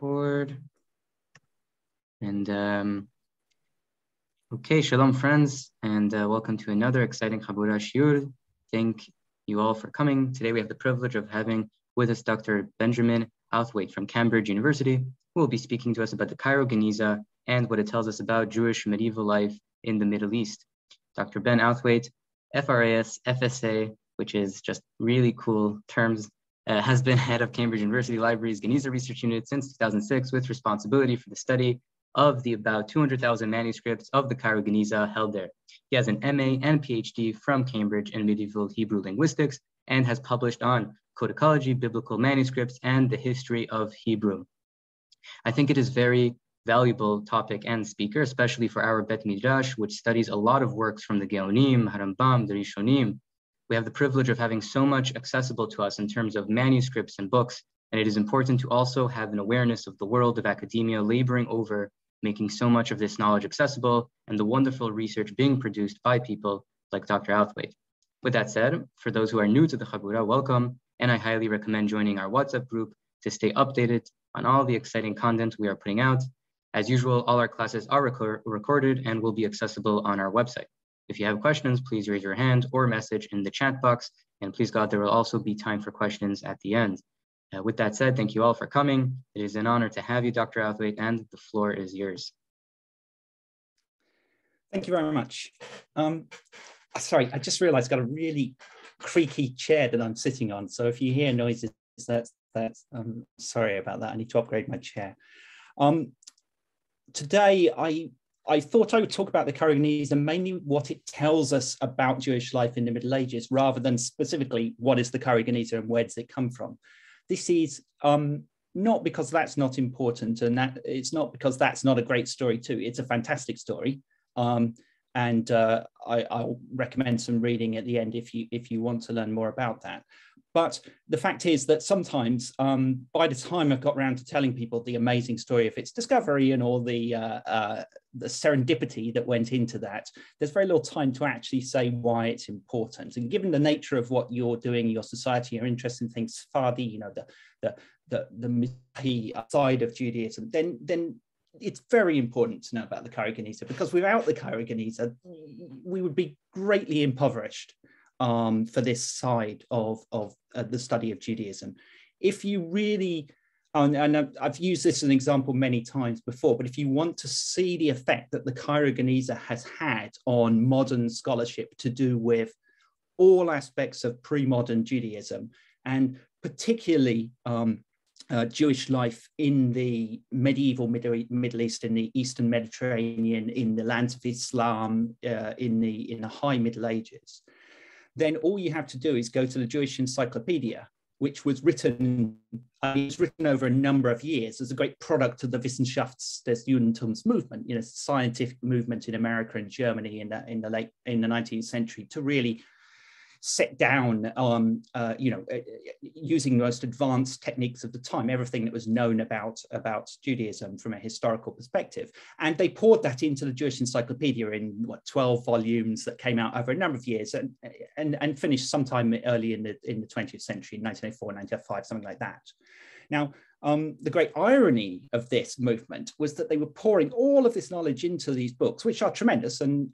record. And okay, shalom friends, and welcome to another exciting Chabura Shiur. Thank you all for coming. Today we have the privilege of having with us Dr. Benjamin Outhwaite from Cambridge University, who will be speaking to us about the Cairo Geniza and what it tells us about Jewish medieval life in the Middle East. Dr. Ben Outhwaite, FRAS, FSA, which is just really cool terms, has been head of Cambridge University Library's Geniza Research Unit since 2006 with responsibility for the study of the about 200,000 manuscripts of the Cairo Geniza held there. He has an MA and PhD from Cambridge in medieval Hebrew linguistics and has published on codicology, biblical manuscripts, and the history of Hebrew. I think it is very valuable topic and speaker, especially for our Bet Midrash, which studies a lot of works from the Geonim, Harambam, the Rishonim. We have the privilege of having so much accessible to us in terms of manuscripts and books, and it is important to also have an awareness of the world of academia laboring over making so much of this knowledge accessible and the wonderful research being produced by people like Dr. Outhwaite. With that said, for those who are new to the Chabura, welcome, and I highly recommend joining our WhatsApp group to stay updated on all the exciting content we are putting out. As usual, all our classes are recorded and will be accessible on our website. If you have questions, please raise your hand or message in the chat box, and please God, there will also be time for questions at the end. With that said, thank you all for coming. It is an honor to have you, Dr. Outhwaite, and the floor is yours. Thank you very much. Sorry, I just realized I've got a really creaky chair that I'm sitting on. So if you hear noises, that's sorry about that. I need to upgrade my chair. Today, I thought I would talk about the Cairo Geniza and mainly what it tells us about Jewish life in the Middle Ages, rather than specifically what is the Cairo Geniza and where does it come from. This is not because that's not important, and that it's not because that's not a great story too. It's a fantastic story, and I'll recommend some reading at the end if you want to learn more about that. But the fact is that sometimes, by the time I've got around to telling people the amazing story of its discovery and all the serendipity that went into that, there's very little time to actually say why it's important. And given the nature of what you're doing, your society, your interest in things, Sephardi, you know, the Mizrahi side of Judaism, then it's very important to know about the Cairo Geniza, because without the Cairo Geniza, we would be greatly impoverished for this side of the study of Judaism. If you really, and I've used this as an example many times before, but if you want to see the effect that the Cairo Geniza has had on modern scholarship to do with all aspects of pre-modern Judaism, and particularly Jewish life in the medieval Middle East, in the Eastern Mediterranean, in the lands of Islam, in the High Middle Ages, then all you have to do is go to the Jewish Encyclopedia, which was written over a number of years as a great product of the Wissenschafts des Judentums movement, you know, scientific movement in America and Germany in the 19th century, to really set down, using the most advanced techniques of the time, everything that was known about Judaism from a historical perspective. And they poured that into the Jewish Encyclopedia in 12 volumes that came out over a number of years and finished sometime early in the 20th century, 1904, 1905, something like that. Now, the great irony of this movement was that they were pouring all of this knowledge into these books, which are tremendous and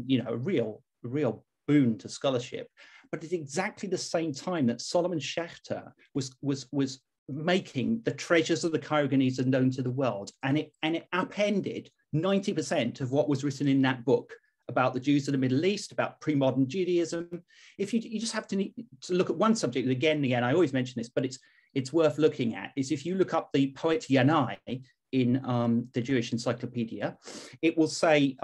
you know, a real boon to scholarship, but at exactly the same time that Solomon Schechter was making the treasures of the Cairo Geniza known to the world, and it upended 90% of what was written in that book about the Jews of the Middle East, about pre-modern Judaism. If you just have to look at one subject, again, I always mention this, but it's worth looking at, is if you look up the poet Yanai in the Jewish Encyclopedia, it will say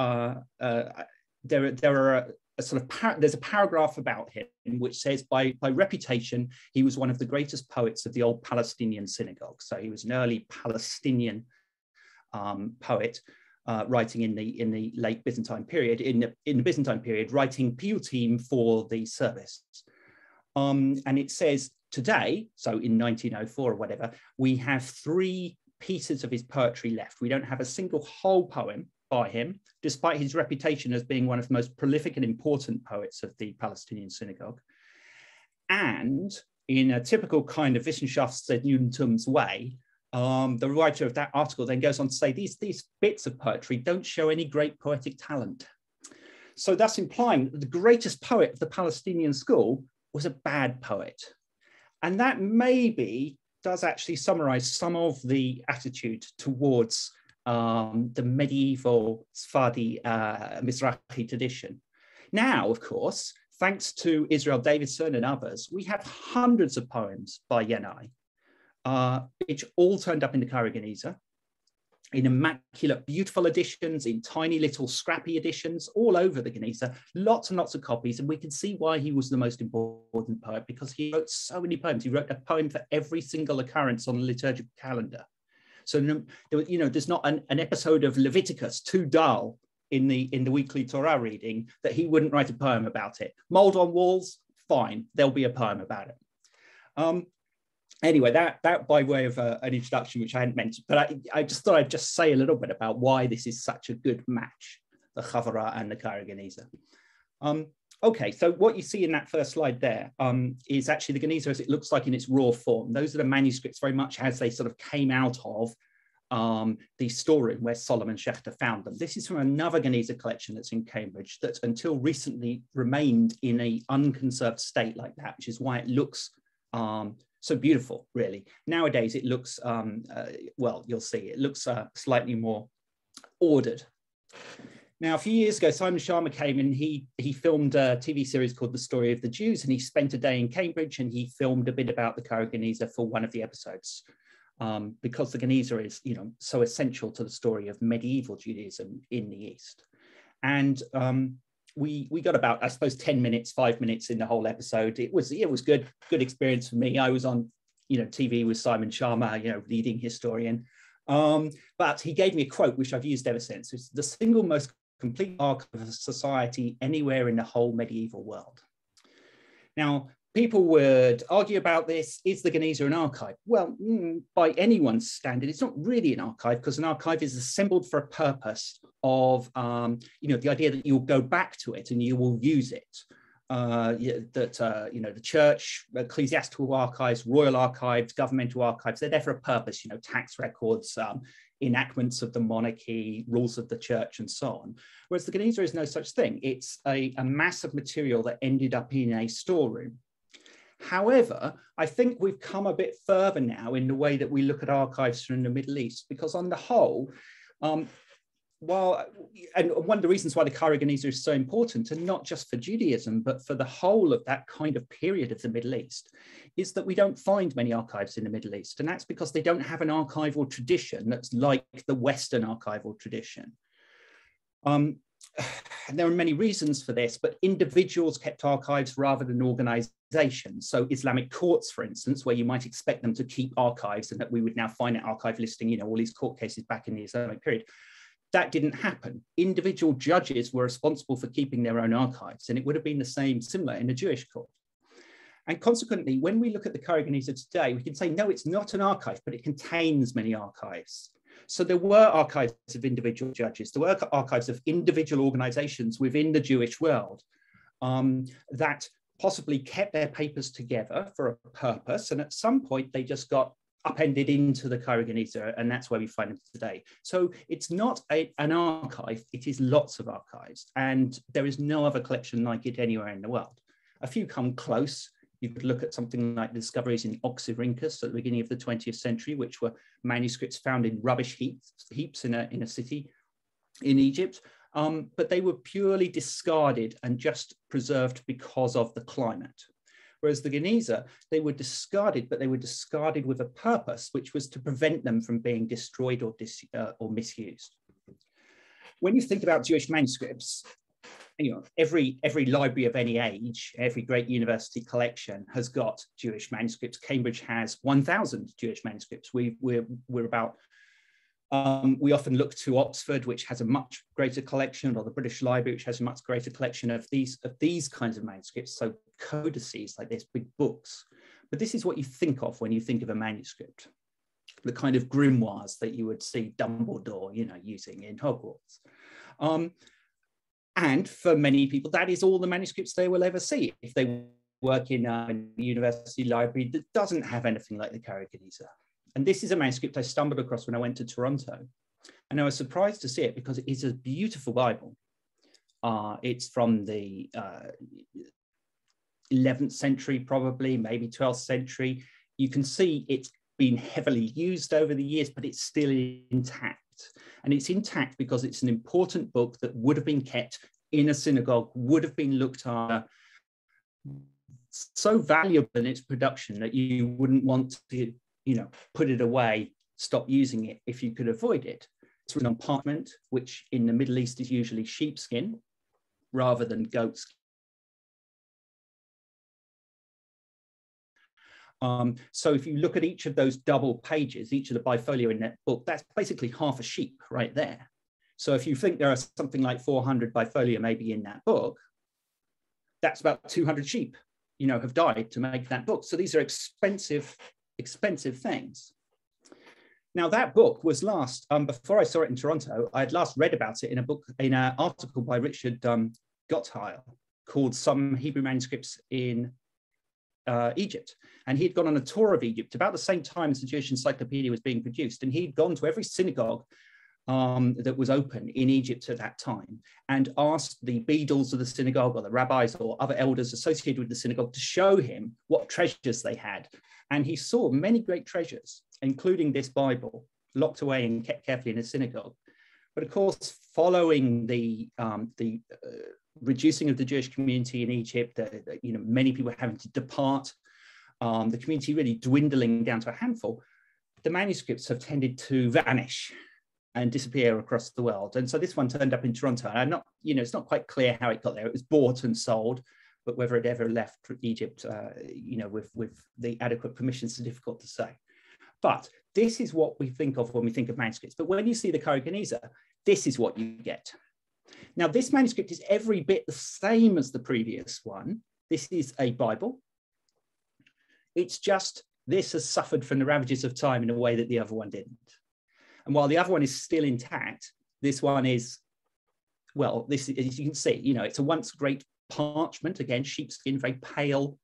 there's a paragraph about him which says by reputation, he was one of the greatest poets of the old Palestinian Synagogue. So he was an early Palestinian poet writing in the late Byzantine period, in the Byzantine period, writing piyutim for the service. And it says today, so in 1904 or whatever, we have 3 pieces of his poetry left. We don't have a single whole poem by him, despite his reputation as being one of the most prolific and important poets of the Palestinian Synagogue. And in a typical kind of Wissenschafts des Judentums way, the writer of that article then goes on to say these bits of poetry don't show any great poetic talent. So that's implying that the greatest poet of the Palestinian school was a bad poet. And that maybe does actually summarize some of the attitude towards the medieval Sephardi Mizrahi tradition. Now, of course, thanks to Israel Davidson and others, we have hundreds of poems by Yenai, which all turned up in the Cairo Geniza, in immaculate, beautiful editions, in tiny little scrappy editions, all over the Geniza, lots and lots of copies. And we can see why he was the most important poet, because he wrote so many poems. He wrote a poem for every single occurrence on the liturgical calendar. So, there's not an episode of Leviticus too dull in the weekly Torah reading that he wouldn't write a poem about it. Mold on walls, fine, there'll be a poem about it. Anyway, that by way of an introduction, which I hadn't mentioned, but I just thought I'd just say a little bit about why this is such a good match, the Chavara and the Cairo Geniza. Okay, so what you see in that first slide there is actually the Geniza as it looks like in its raw form. Those are the manuscripts very much as they sort of came out of the storeroom where Solomon Schechter found them. This is from another Geniza collection that's in Cambridge that until recently remained in an unconserved state like that, which is why it looks so beautiful, really. Nowadays, it looks, well, you'll see, it looks slightly more ordered. Now, a few years ago, Simon Sharma came and he filmed a TV series called The Story of the Jews, and he spent a day in Cambridge and he filmed a bit about the Cairo Geniza for one of the episodes, because the Geniza is, so essential to the story of medieval Judaism in the East. And we got about, I suppose, 10 minutes, 5 minutes in the whole episode. It was good experience for me. I was on, TV with Simon Sharma, leading historian. But he gave me a quote, which I've used ever since. It's the single most complete archive of society anywhere in the whole medieval world. Now, people would argue about this. Is the Geniza an archive? Well, by anyone's standard, it's not really an archive, because an archive is assembled for a purpose of, the idea that you'll go back to it and you will use it. The church, ecclesiastical archives, royal archives, governmental archives, they're there for a purpose, tax records, enactments of the monarchy, rules of the church, and so on. Whereas the Geniza is no such thing. It's a mass of material that ended up in a storeroom. However, I think we've come a bit further now in the way that we look at archives from the Middle East, because on the whole, and one of the reasons why the Cairo Geniza is so important, and not just for Judaism, but for the whole of that kind of period of the Middle East, is that we don't find many archives in the Middle East. And that's because they don't have an archival tradition that's like the Western archival tradition. And there are many reasons for this, but individuals kept archives rather than organizations. So Islamic courts, for instance, where you might expect them to keep archives, and that we would now find an archive listing, all these court cases back in the Islamic period. That didn't happen. Individual judges were responsible for keeping their own archives, and it would have been similar in a Jewish court. And consequently, when we look at the Cairo Geniza today, we can say, no, it's not an archive, but it contains many archives. So there were archives of individual judges, there were archives of individual organizations within the Jewish world that possibly kept their papers together for a purpose. And at some point, they just got upended into the Cairo Geniza, and that's where we find them today. So it's not an archive, it is lots of archives, and there is no other collection like it anywhere in the world. A few come close. You could look at something like the discoveries in Oxyrhynchus at the beginning of the 20th century, which were manuscripts found in rubbish heaps in a city in Egypt, but they were purely discarded and just preserved because of the climate. Whereas the Geniza, they were discarded, but they were discarded with a purpose, which was to prevent them from being destroyed or misused. When you think about Jewish manuscripts, every library of any age, every great university collection has got Jewish manuscripts. Cambridge has 1,000 Jewish manuscripts. We're about, we often look to Oxford, which has a much greater collection, or the British Library, which has a much greater collection of these kinds of manuscripts. So codices like this, big books. But this is what you think of when you think of a manuscript, the kind of grimoires that you would see Dumbledore, using in Hogwarts. And for many people, that is all the manuscripts they will ever see. If they work in a university library that doesn't have anything like the Cairo Geniza. And this is a manuscript I stumbled across when I went to Toronto. And I was surprised to see it because it's a beautiful Bible. It's from the 11th century, probably, maybe 12th century. You can see it's been heavily used over the years, but it's still intact. And it's intact because it's an important book that would have been kept in a synagogue, would have been looked after, so valuable in its production that you wouldn't want to, put it away, stop using it if you could avoid it. It's written on parchment, which in the Middle East is usually sheepskin rather than goatskin. So if you look at each of those double pages, each of the bifolio in that book, that's basically half a sheep right there. So if you think there are something like 400 bifolio maybe in that book, that's about 200 sheep, have died to make that book. So these are expensive things. Now that book was last, before I saw it in Toronto, I had last read about it in an article by Richard Gottheil called Some Hebrew Manuscripts in Egypt. And he'd gone on a tour of Egypt about the same time as the Jewish Encyclopedia was being produced. And he'd gone to every synagogue that was open in Egypt at that time and asked the beadles of the synagogue or the rabbis or other elders associated with the synagogue to show him what treasures they had. And he saw many great treasures, including this Bible, locked away and kept carefully in a synagogue. But of course, following the reducing of the Jewish community in Egypt, many people having to depart, the community really dwindling down to a handful, the manuscripts have tended to vanish and disappear across the world. And so this one turned up in Toronto. And it's not quite clear how it got there. It was bought and sold, but whether it ever left Egypt, with the adequate permissions is difficult to say. But this is what we think of when we think of manuscripts. But when you see the Cairo Geniza, this is what you get. Now, this manuscript is every bit the same as the previous one. This is a Bible. It's just this has suffered from the ravages of time in a way that the other one didn't. And while the other one is still intact, this one is, well, this, as you can see, it's a once great parchment, again, sheepskin, very pale,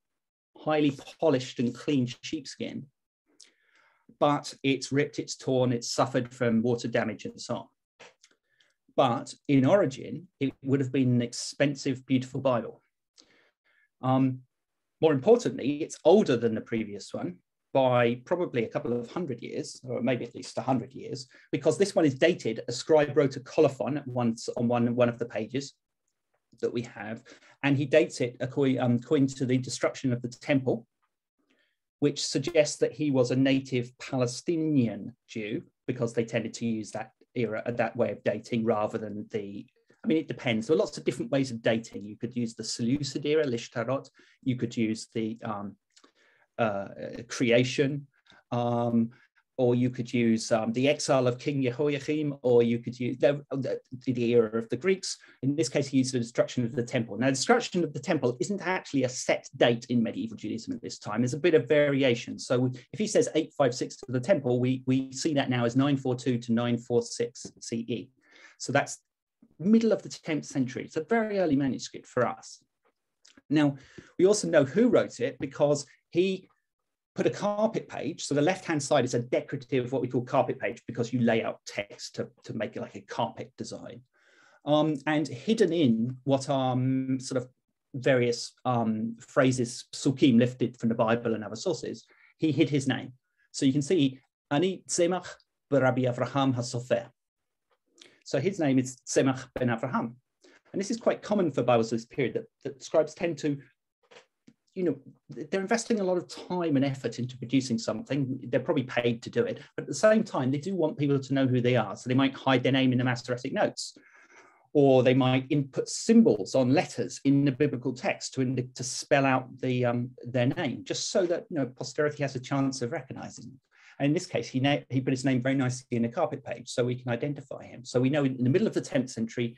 highly polished and clean sheepskin. But it's ripped, it's torn, it's suffered from water damage and so on. But in origin, it would have been an expensive, beautiful Bible. More importantly, it's older than the previous one by probably a couple of 100 years, or maybe at least 100 years, because this one is dated. A scribe wrote a colophon once on one of the pages that we have, and he dates it according to the destruction of the temple, which suggests that he was a native Palestinian Jew, because they tended to use that era, that way of dating rather than it depends. There are lots of different ways of dating. You could use the Seleucid era, Lishtarot. You could use the creation, or you could use the exile of King Jehoiakim, or you could use the era of the Greeks. In this case, he used the destruction of the temple. Now, the destruction of the temple isn't actually a set date in medieval Judaism at this time. There's a bit of variation. So if he says 856 for the temple, we see that now as 942 to 946 CE. So that's middle of the 10th century. It's a very early manuscript for us. Now, we also know who wrote it because he put a carpet page. So the left-hand side is a decorative, what we call carpet page, because you lay out text to make it like a carpet design. And hidden in what are sort of various phrases, psukim lifted from the Bible and other sources, he hid his name. So you can see, Ani Tzemach b'Rabbi Avraham HaSofer. So his name is Tzemach ben Avraham. And this is quite common for Bibles of this period, that scribes tend to, they're investing a lot of time and effort into producing something. They're probably paid to do it. But at the same time, they do want people to know who they are. So they might hide their name in the Masoretic notes, or they might input symbols on letters in the biblical text to spell out their name, just so that posterity has a chance of recognizing them. And in this case, he put his name very nicely in the carpet page so we can identify him. So we know in the middle of the 10th century,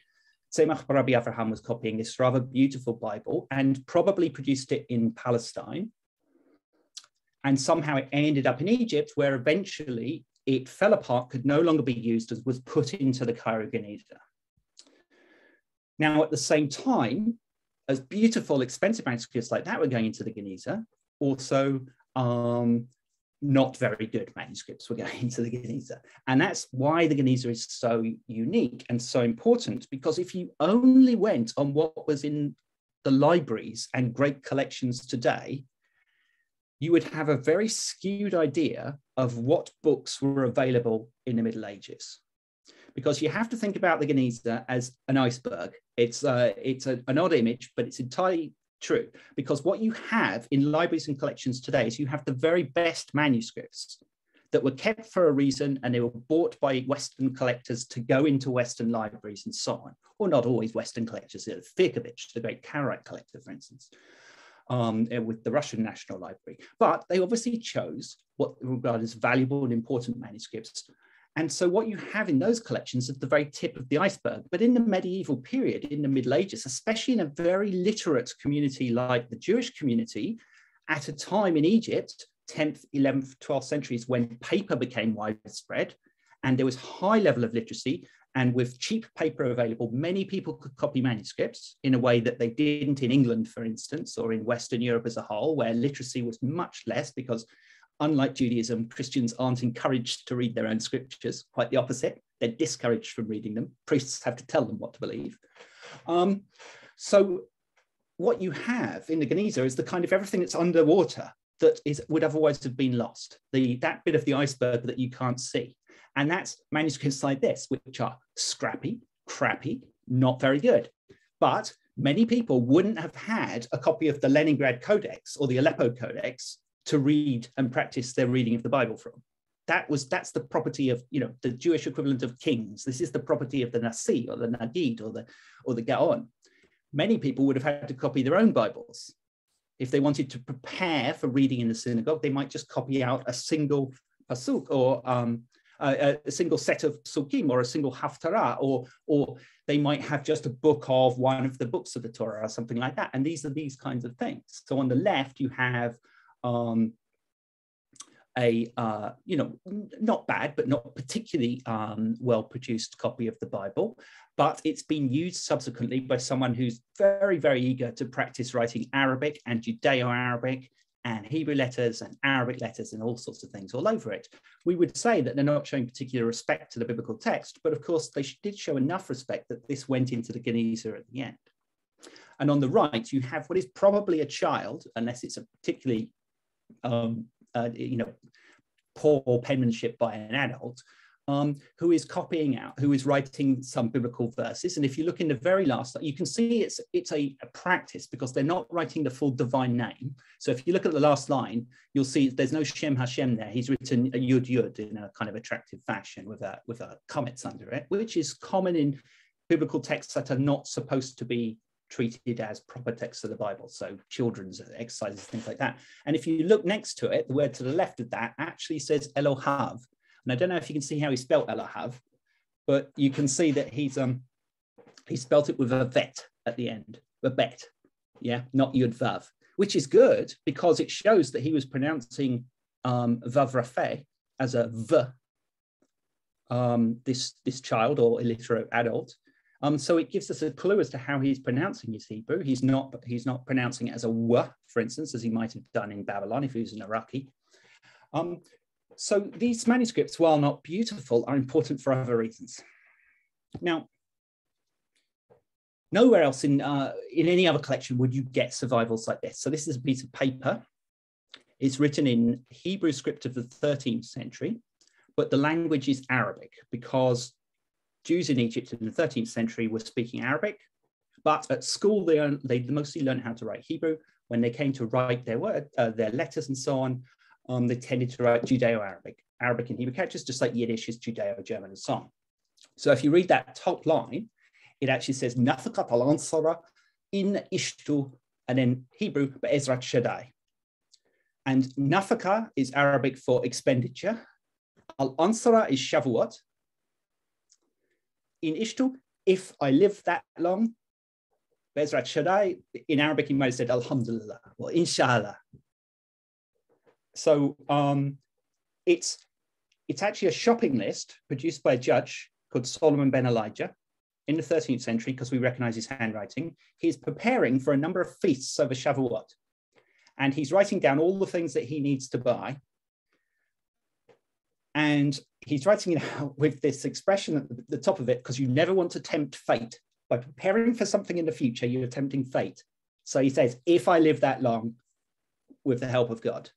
Tzemach Rabbi Avraham was copying this rather beautiful Bible and probably produced it in Palestine. And somehow it ended up in Egypt, where eventually it fell apart, could no longer be used, as was put into the Cairo Geniza. Now, at the same time, as beautiful, expensive manuscripts like that were going into the Geniza, also not very good manuscripts were going into the Geniza. And that's why the Geniza is so unique and so important, because if you only went on what was in the libraries and great collections today, you would have a very skewed idea of what books were available in the Middle Ages. Because you have to think about the Geniza as an iceberg. It's an odd image, but it's entirely true, because what you have in libraries and collections today is you have the very best manuscripts that were kept for a reason, and they were bought by Western collectors to go into Western libraries and so on, or not always Western collectors. Firkovich, the great Karaite collector, for instance, with the Russian National Library. But they obviously chose what regarded as valuable and important manuscripts. And so what you have in those collections is the very tip of the iceberg. But in the medieval period, in the Middle Ages, especially in a very literate community like the Jewish community, at a time in Egypt, 10th, 11th, 12th centuries, when paper became widespread and there was high level of literacy, and with cheap paper available, many people could copy manuscripts in a way that they didn't in England, for instance, or in Western Europe as a whole, where literacy was much less, because unlike Judaism, Christians aren't encouraged to read their own scriptures, quite the opposite. They're discouraged from reading them. Priests have to tell them what to believe. So what you have in the Geniza is the kind of everything that's underwater that would otherwise have been lost, that bit of the iceberg that you can't see. And that's manuscripts like this, which are scrappy, crappy, not very good. But many people wouldn't have had a copy of the Leningrad Codex or the Aleppo Codex to read and practice their reading of the Bible from. That's the property of, the Jewish equivalent of kings. This is the property of the Nasi or the Nagid or the Gaon. Many people would have had to copy their own Bibles. If they wanted to prepare for reading in the synagogue, they might just copy out a single pasuk or a single set of psukim or a single haftarah, or they might have just a book of one of the books of the Torah or something like that. And these are these kinds of things. So on the left, you have not bad, but not particularly well-produced copy of the Bible, but it's been used subsequently by someone who's very, very eager to practice writing Arabic and Judeo-Arabic and Hebrew letters and Arabic letters and all sorts of things all over it. We would say that they're not showing particular respect to the biblical text, but of course they did show enough respect that this went into the Geniza at the end. And on the right, you have what is probably a child, unless it's a particularly poor penmanship by an adult, who is copying out, who is writing some biblical verses. And if you look in the very last, you can see it's a practice, because they're not writing the full divine name. So if you look at the last line, you'll see there's no Shem Hashem there. He's written a Yud Yud in a kind of attractive fashion with a comments under it, which is common in biblical texts that are not supposed to be treated as proper texts of the Bible, so children's exercises, things like that. And if you look next to it, the word to the left of that actually says Elohav. And I don't know if you can see how he spelt Elohav, but you can see that he spelt it with a vet at the end, a bet, yeah, not Yud Vav, which is good because it shows that he was pronouncing Vav Rafeh as a V, this child or illiterate adult. So it gives us a clue as to how he's pronouncing his Hebrew. He's not pronouncing it as a W, for instance, as he might have done in Babylon if he was an Iraqi. So these manuscripts, while not beautiful, are important for other reasons. Now, nowhere else in any other collection would you get survivals like this. So this is a piece of paper. It's written in Hebrew script of the 13th century, but the language is Arabic, because Jews in Egypt in the 13th century were speaking Arabic, but at school they mostly learned how to write Hebrew. When they came to write their letters and so on, they tended to write Judeo-Arabic, Arabic and Hebrew characters, just like Yiddish is Judeo-German and so on. So if you read that top line, it actually says Nafakat al-Ansara in Ishtu, and then Hebrew, Be'ezrat Shaddai. And Nafaka is Arabic for expenditure. Al-Ansara is Shavuot. In Ishtu, if I live that long, Be'ezrat Shaddai, in Arabic, you might have said Alhamdulillah or Inshallah. So it's actually a shopping list produced by a judge called Solomon ben Elijah in the 13th century, because we recognize his handwriting. He's preparing for a number of feasts over Shavuot. And he's writing down all the things that he needs to buy. And he's writing it out with this expression at the top of it, because you never want to tempt fate. By preparing for something in the future, you're tempting fate. So he says, if I live that long, with the help of God.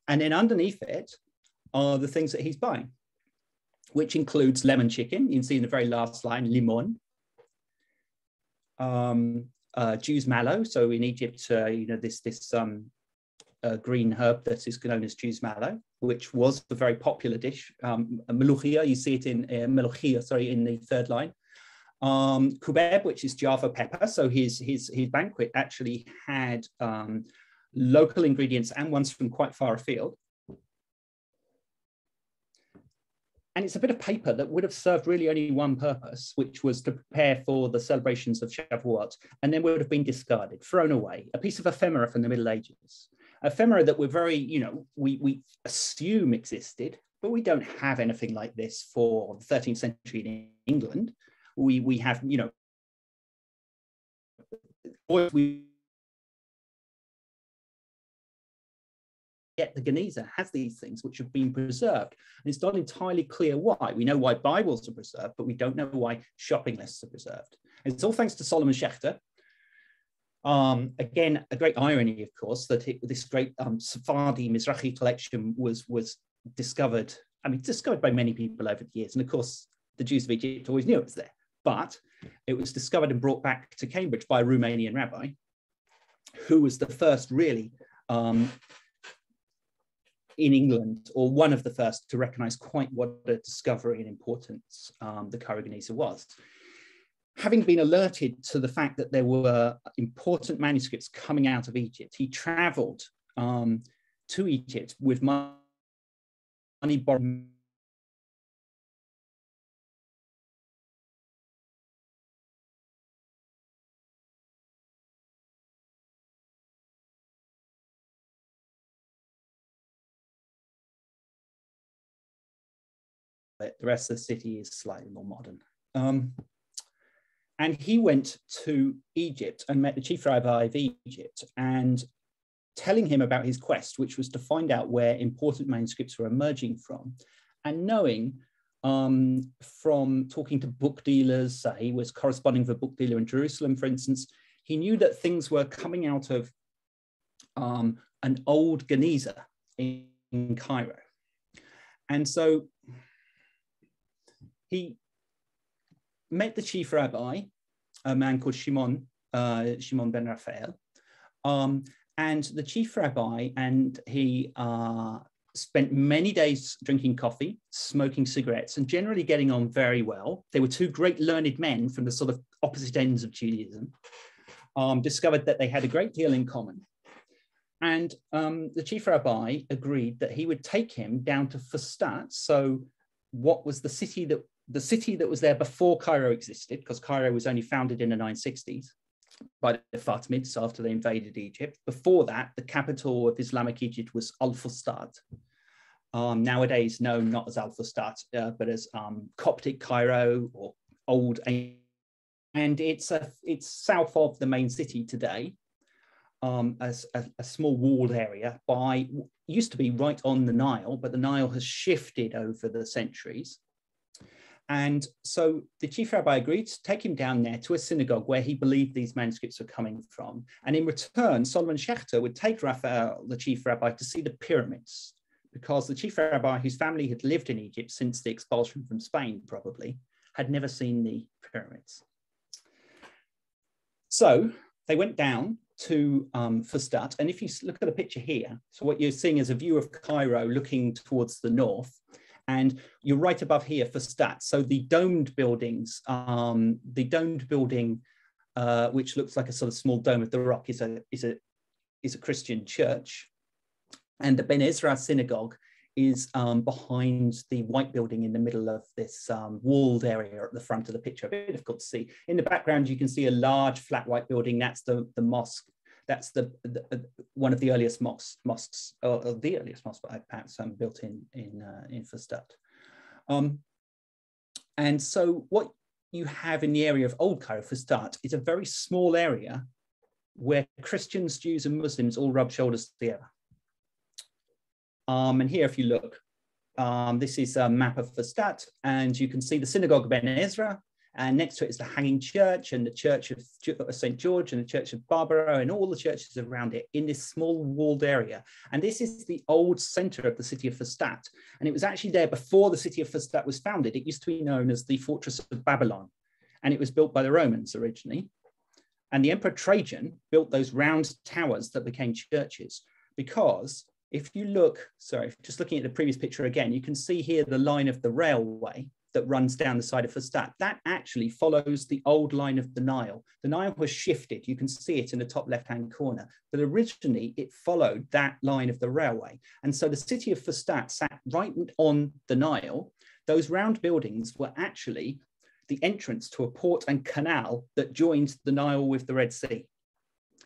And then underneath it are the things that he's buying, which includes lemon chicken. You can see in the very last line, limon. Jew's mallow. So in Egypt, this green herb that is known as Jew's mallow, which was a very popular dish. Meluchia, you see it in in the third line. Kubeb, which is Java pepper. So his banquet actually had local ingredients and ones from quite far afield. And it's a bit of paper that would have served really only one purpose, which was to prepare for the celebrations of Shavuot, and then would have been discarded, thrown away. A piece of ephemera from the Middle Ages. Ephemera that we're very, we assume existed, but we don't have anything like this for the 13th century in England. We have, yet the Geniza has these things which have been preserved. And it's not entirely clear why. We know why Bibles are preserved, but we don't know why shopping lists are preserved. And it's all thanks to Solomon Schechter. Again, a great irony, of course, that this great Sephardi Mizrahi collection was discovered, discovered by many people over the years. And of course, the Jews of Egypt always knew it was there. But it was discovered and brought back to Cambridge by a Romanian rabbi, who was the first really in England, or one of the first to recognize quite what a discovery and importance the Cairo Geniza was. Having been alerted to the fact that there were important manuscripts coming out of Egypt, he traveled to Egypt with money borrowed. The rest of the city is slightly more modern. And he went to Egypt and met the chief rabbi of Egypt, and telling him about his quest, which was to find out where important manuscripts were emerging from, and knowing from talking to book dealers, he was corresponding with a book dealer in Jerusalem, for instance, he knew that things were coming out of an old Geniza in Cairo. And so he met the chief rabbi, a man called Shimon ben Raphael, and the chief rabbi and he spent many days drinking coffee, smoking cigarettes, and generally getting on very well. They were two great learned men from the sort of opposite ends of Judaism, discovered that they had a great deal in common. And the chief rabbi agreed that he would take him down to Fustat. So what was the city that was there before Cairo existed, because Cairo was only founded in the 960s by the Fatimids after they invaded Egypt. Before that, the capital of Islamic Egypt was Al-Fustat, nowadays known not as Al-Fustat, but as Coptic Cairo or Old. And it's south of the main city today, as a small walled area used to be right on the Nile, but the Nile has shifted over the centuries. And so the chief rabbi agreed to take him down there to a synagogue where he believed these manuscripts were coming from. And in return, Solomon Schechter would take Raphael, the chief rabbi, to see the pyramids, because the chief rabbi, whose family had lived in Egypt since the expulsion from Spain, probably, had never seen the pyramids. So they went down to Fustat. And if you look at the picture here, so what you're seeing is a view of Cairo looking towards the north. And you're right above here for Fustat. So the domed buildings, which looks like a sort of small dome of the rock, is a Christian church. And the Ben Ezra Synagogue is behind the white building in the middle of this walled area at the front of the picture. A bit difficult to see. In the background, you can see a large flat white building. That's the mosque. That's one of the earliest mosques, or the earliest mosque, perhaps, built in Fustat. And so what you have in the area of Old Cairo, Fustat, is a very small area where Christians, Jews, and Muslims all rub shoulders together. And here, if you look, This is a map of Fustat, and you can see the Synagogue of Ben Ezra, and next to it is the Hanging Church and the Church of St. George and the Church of Barbara and all the churches around it in this small walled area. And this is the old center of the city of Fustat. And it was actually there before the city of Fustat was founded. It used to be known as the Fortress of Babylon, and it was built by the Romans originally. And the Emperor Trajan built those round towers that became churches, because if you look, sorry, just looking at the previous picture again, you can see here the line of the railway that runs down the side of Fustat. That actually follows the old line of the Nile. The Nile was shifted. You can see it in the top left-hand corner, but originally it followed that line of the railway. And so the city of Fustat sat right on the Nile. Those round buildings were actually the entrance to a port and canal that joined the Nile with the Red Sea,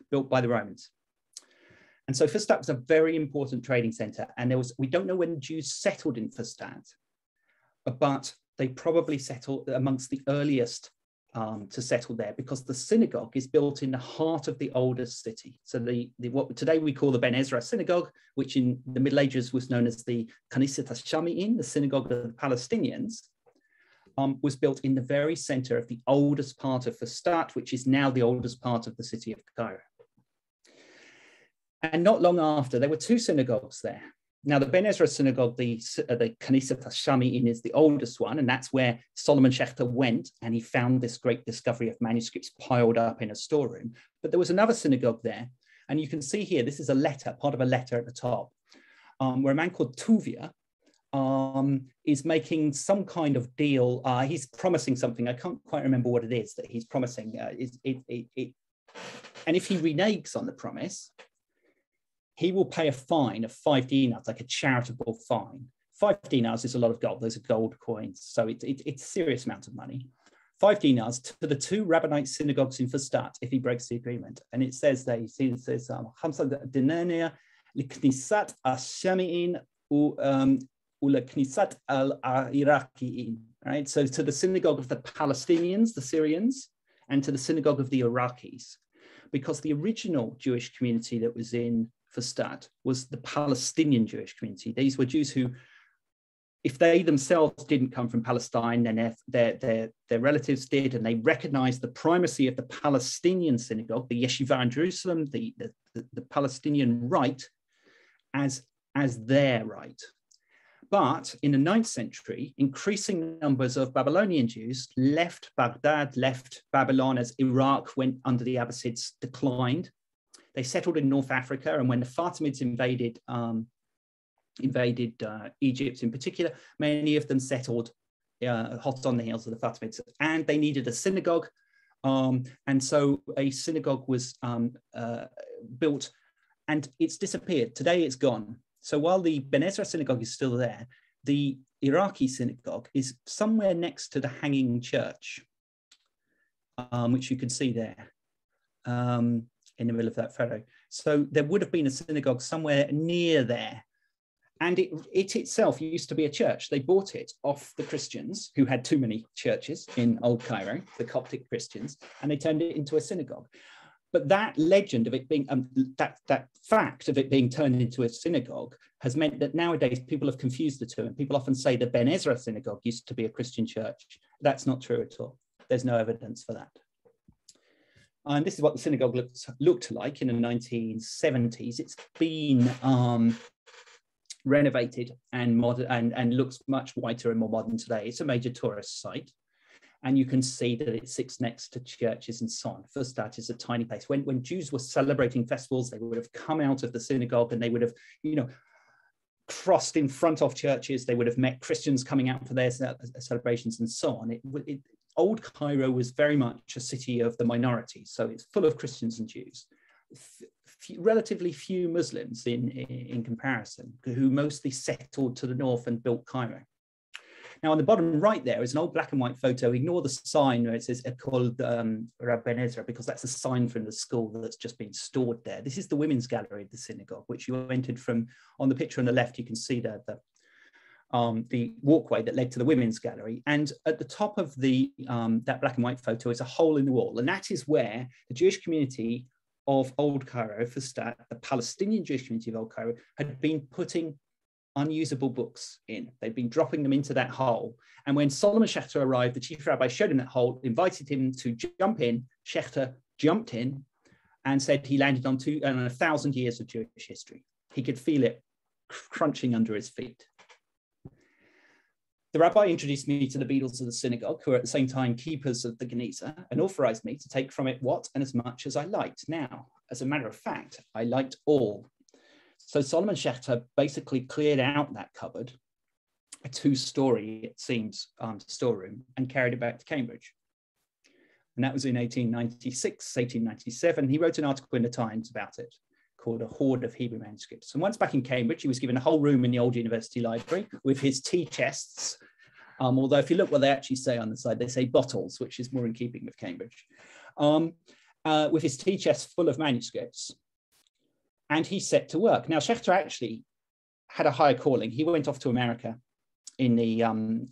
built by the Romans. And so Fustat was a very important trading center. And we don't know when Jews settled in Fustat, but they probably settled amongst the earliest to settle there, because the synagogue is built in the heart of the oldest city. So what today we call the Ben Ezra Synagogue, which in the Middle Ages was known as the Geniza, the Synagogue of the Palestinians, was built in the very center of the oldest part of Fustat, which is now the oldest part of the city of Cairo. And not long after, there were two synagogues there. Now, the Ben Ezra Synagogue, the Geniza Shami'in, is the oldest one, and that's where Solomon Schechter went, and he found this great discovery of manuscripts piled up in a storeroom. But there was another synagogue there, and you can see here, this is a letter, part of a letter at the top, where a man called Tuvia is making some kind of deal. He's promising something. I can't quite remember what it is that he's promising. And if he reneges on the promise, he will pay a fine of 5 dinars, like a charitable fine. 5 dinars is a lot of gold. Those are gold coins. So it's a serious amount of money. 5 dinars to the 2 rabbinite synagogues in Fustat if he breaks the agreement. And it says there, you see, it says, Khamsa dinania liknisat ashami'in ulaknisat al-Iraqi'in, right? So to the synagogue of the Palestinians, the Syrians, and to the synagogue of the Iraqis. Because the original Jewish community that was in Fustat was the Palestinian Jewish community. These were Jews who, if they themselves didn't come from Palestine, then their relatives did, and they recognized the primacy of the Palestinian synagogue, the yeshiva in Jerusalem, the Palestinian rite, as their rite. But in the 9th century, increasing numbers of Babylonian Jews left Baghdad, left Babylon as Iraq went under the Abbasids, declined. They settled in North Africa, and when the Fatimids invaded Egypt in particular, many of them settled hot on the heels of the Fatimids, and they needed a synagogue. And so a synagogue was built, and it's disappeared. Today it's gone. So while the Ben Ezra Synagogue is still there, the Iraqi synagogue is somewhere next to the Hanging Church, which you can see there in the middle of that photo. So there would have been a synagogue somewhere near there. And it itself used to be a church. They bought it off the Christians, who had too many churches in Old Cairo, the Coptic Christians, and they turned it into a synagogue. But that legend of it being, that fact of it being turned into a synagogue has meant that nowadays people have confused the two, and people often say the Ben Ezra Synagogue used to be a Christian church. That's not true at all. There's no evidence for that. And this is what the synagogue looked like in the 1970s. It's been renovated and modern and looks much whiter and more modern today. It's a major tourist site. And you can see that it sits next to churches and so on. Fustat is a tiny place. When Jews were celebrating festivals, they would have come out of the synagogue and they would have, crossed in front of churches. They would have met Christians coming out for their celebrations and so on. Old Cairo was very much a city of the minorities. So it's full of Christians and Jews. Relatively few Muslims in comparison, who mostly settled to the north and built Cairo. Now, on the bottom right there is an old black and white photo. Ignore the sign where it says called Rab Ben Ezra, because that's a sign from the school that's just been stored there. This is the women's gallery of the synagogue, which you entered from. On the picture on the left, you can see the walkway that led to the women's gallery. And at the top of that black and white photo is a hole in the wall. And that is where the Jewish community of Old Cairo, Fustat, the Palestinian Jewish community of Old Cairo, had been putting unusable books in. They'd been dropping them into that hole. And when Solomon Schechter arrived, the chief rabbi showed him that hole, invited him to jump in. Schechter jumped in and said he landed on 1,000 years of Jewish history. He could feel it crunching under his feet. The rabbi introduced me to the beadles of the synagogue, who are at the same time keepers of the Geniza, and authorized me to take from it what and as much as I liked. Now, as a matter of fact, I liked all. So Solomon Schechter basically cleared out that cupboard, a 2-story, it seems, storeroom, and carried it back to Cambridge. And that was in 1896, 1897. He wrote an article in the Times about it called A Hoard of Hebrew Manuscripts. And once back in Cambridge, he was given a whole room in the old university library with his tea chests. Although if you look what they actually say on the side, they say bottles, which is more in keeping with Cambridge. With his tea chests full of manuscripts. And he set to work. Now, Schechter actually had a higher calling. He went off to America in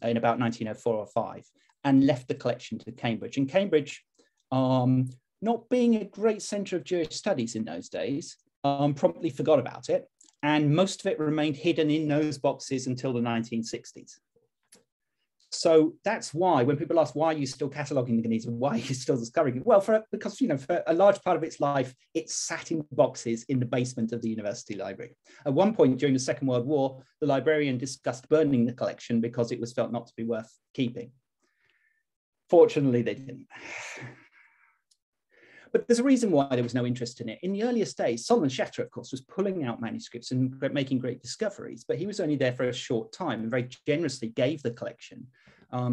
about 1904 or 5 and left the collection to Cambridge. And Cambridge, not being a great center of Jewish studies in those days, promptly forgot about it. And most of it remained hidden in those boxes until the 1960s. So that's why when people ask, why are you still cataloging the Geniza? Why are you still discovering it? Well, because for a large part of its life, it sat in boxes in the basement of the university library. At one point during the Second World War, the librarian discussed burning the collection because it was felt not to be worth keeping. Fortunately, they didn't. But there's a reason why there was no interest in it. In the earliest days, Solomon Schechter, of course, was pulling out manuscripts and making great discoveries, but he was only there for a short time and very generously gave the collection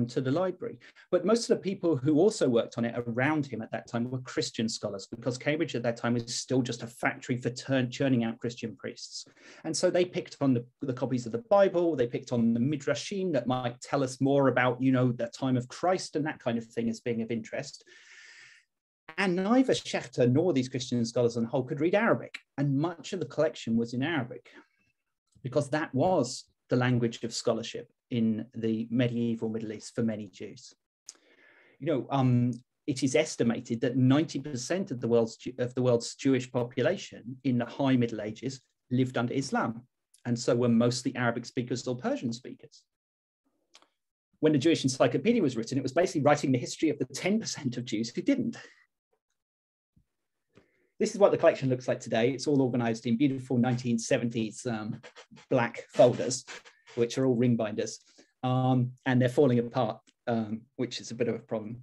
to the library. But most of the people who also worked on it around him at that time were Christian scholars, because Cambridge at that time was still just a factory for churning out Christian priests. And so they picked on the copies of the Bible, they picked on the Midrashim that might tell us more about, the time of Christ and that kind of thing as being of interest. And neither Schechter nor these Christian scholars on the whole could read Arabic. And much of the collection was in Arabic, because that was the language of scholarship in the medieval Middle East for many Jews. It is estimated that 90% of the world's Jewish population in the High Middle Ages lived under Islam, and so were mostly Arabic speakers or Persian speakers. When the Jewish Encyclopedia was written, it was basically writing the history of the 10% of Jews who didn't. This is what the collection looks like today. It's all organized in beautiful 1970s black folders, which are all ring binders, and they're falling apart, which is a bit of a problem.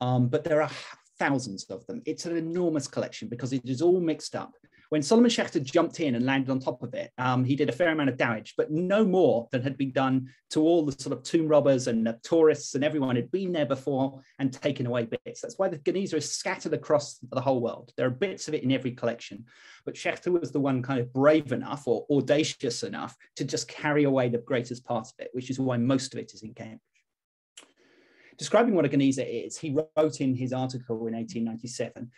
But there are thousands of them. It's an enormous collection because it is all mixed up. When Solomon Schechter jumped in and landed on top of it, he did a fair amount of damage, but no more than had been done to all the sort of tomb robbers and the tourists and everyone who'd been there before and taken away bits. That's why the Geniza is scattered across the whole world. There are bits of it in every collection, but Schechter was the one kind of brave enough or audacious enough to just carry away the greatest part of it, which is why most of it is in Cambridge. Describing what a Geniza is, he wrote in his article in 1897,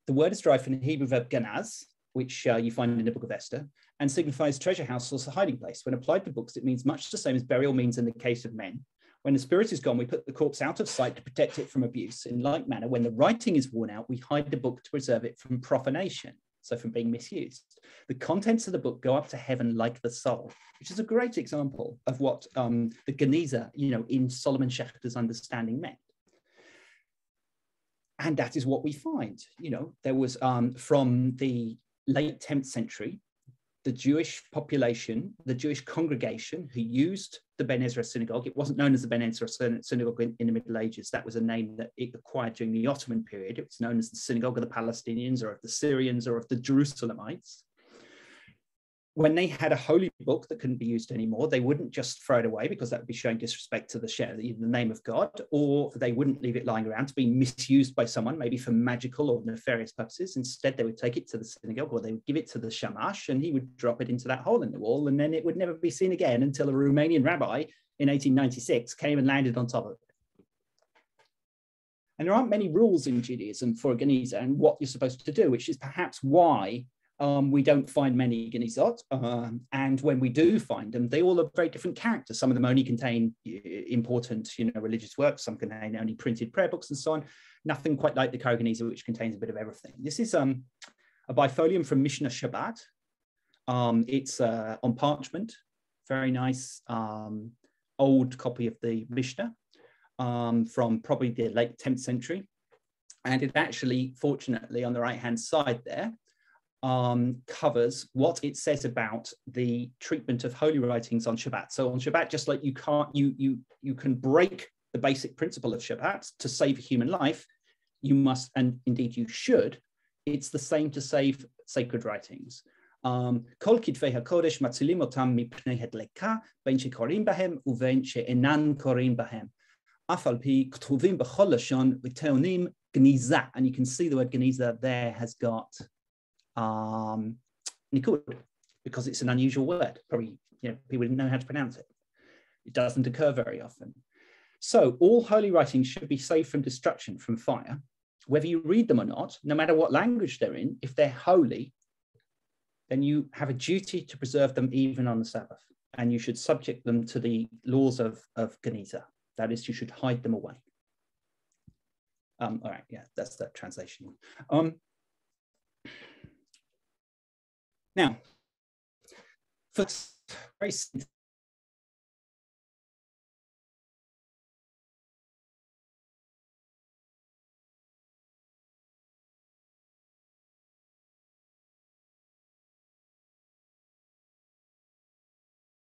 the word is derived from the Hebrew verb ganaz, which you find in the Book of Esther, and signifies treasure house or hiding place. When applied to books, it means much the same as burial means in the case of men. When the spirit is gone, we put the corpse out of sight to protect it from abuse. In like manner, when the writing is worn out, we hide the book to preserve it from profanation, so from being misused. The contents of the book go up to heaven like the soul, which is a great example of what the Geniza, in Solomon Schechter's understanding meant. And that is what we find. There was from the late 10th century, the Jewish population, the Jewish congregation who used the Ben Ezra Synagogue. It wasn't known as the Ben Ezra Synagogue in the Middle Ages. That was a name that it acquired during the Ottoman period. It was known as the Synagogue of the Palestinians or of the Syrians or of the Jerusalemites. When they had a holy book that couldn't be used anymore, they wouldn't just throw it away because that would be showing disrespect to the name of God, or they wouldn't leave it lying around to be misused by someone, maybe for magical or nefarious purposes. Instead, they would take it to the synagogue, or they would give it to the shamash, and he would drop it into that hole in the wall, and then it would never be seen again until a Romanian rabbi in 1896 came and landed on top of it. And there aren't many rules in Judaism for a Geniza and what you're supposed to do, which is perhaps why we don't find many Genizot, and when we do find them, they all have very different characters. Some of them only contain important, religious works. Some contain only printed prayer books and so on. Nothing quite like the Cairo Geniza, which contains a bit of everything. This is a Bifolium from Mishnah Shabbat, It's on parchment, very nice old copy of the Mishnah from probably the late 10th century. And it actually, fortunately, on the right-hand side there, covers what it says about the treatment of holy writings on Shabbat. So on Shabbat, just like you can break the basic principle of Shabbat to save a human life, you must, and indeed you should, it's the same to save sacred writings. Kol kitvei hakodesh matzilim otam mipnei hedleka bein shekorim bahem uvein she'enan korim bahem. Af al pi ktuvim b'chol lashon v'teonim Geniza, and you can see the word Geniza there has got nikud, because it's an unusual word. Probably, people didn't know how to pronounce it. It doesn't occur very often. So all holy writings should be saved from destruction, from fire, whether you read them or not, no matter what language they're in. If they're holy, then you have a duty to preserve them even on the Sabbath, and you should subject them to the laws of Geniza. That is, you should hide them away. All right, yeah, that's the translation. Now, for very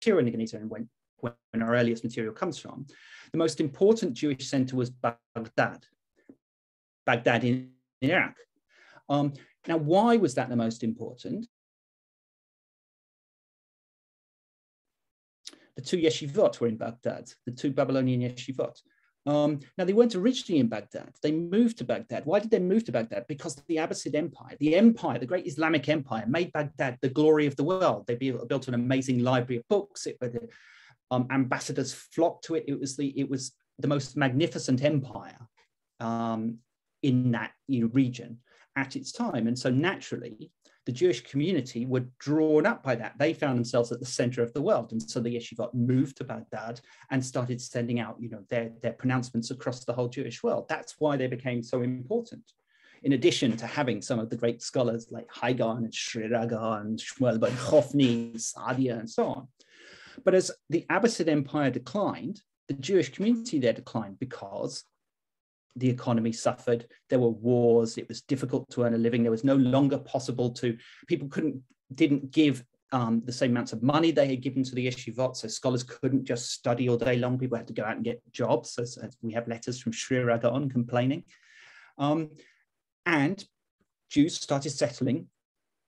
material in the Geniza and when our earliest material comes from, the most important Jewish center was Baghdad in Iraq. Now, why was that the most important? The two yeshivot were in Baghdad, the two Babylonian yeshivot. Now, they weren't originally in Baghdad. They moved to Baghdad. Why did they move to Baghdad? Because the Abbasid Empire, the great Islamic empire, made Baghdad the glory of the world. They built an amazing library of books. Ambassadors flocked to it. It was the most magnificent empire in that region at its time. And so naturally, the Jewish community were drawn up by that. They found themselves at the center of the world. And so the yeshivot moved to Baghdad and started sending out their pronouncements across the whole Jewish world. That's why they became so important. In addition to having some of the great scholars like Hagar and Shriraga and Shmuel ben Chofni, Saadia, and so on. But as the Abbasid Empire declined, the Jewish community there declined because the economy suffered. There were wars. It was difficult to earn a living. There was no longer possible people didn't give the same amounts of money they had given to the yeshivot. So scholars couldn't just study all day long. People had to go out and get jobs. As we have letters from Shri Ragon complaining. And Jews started settling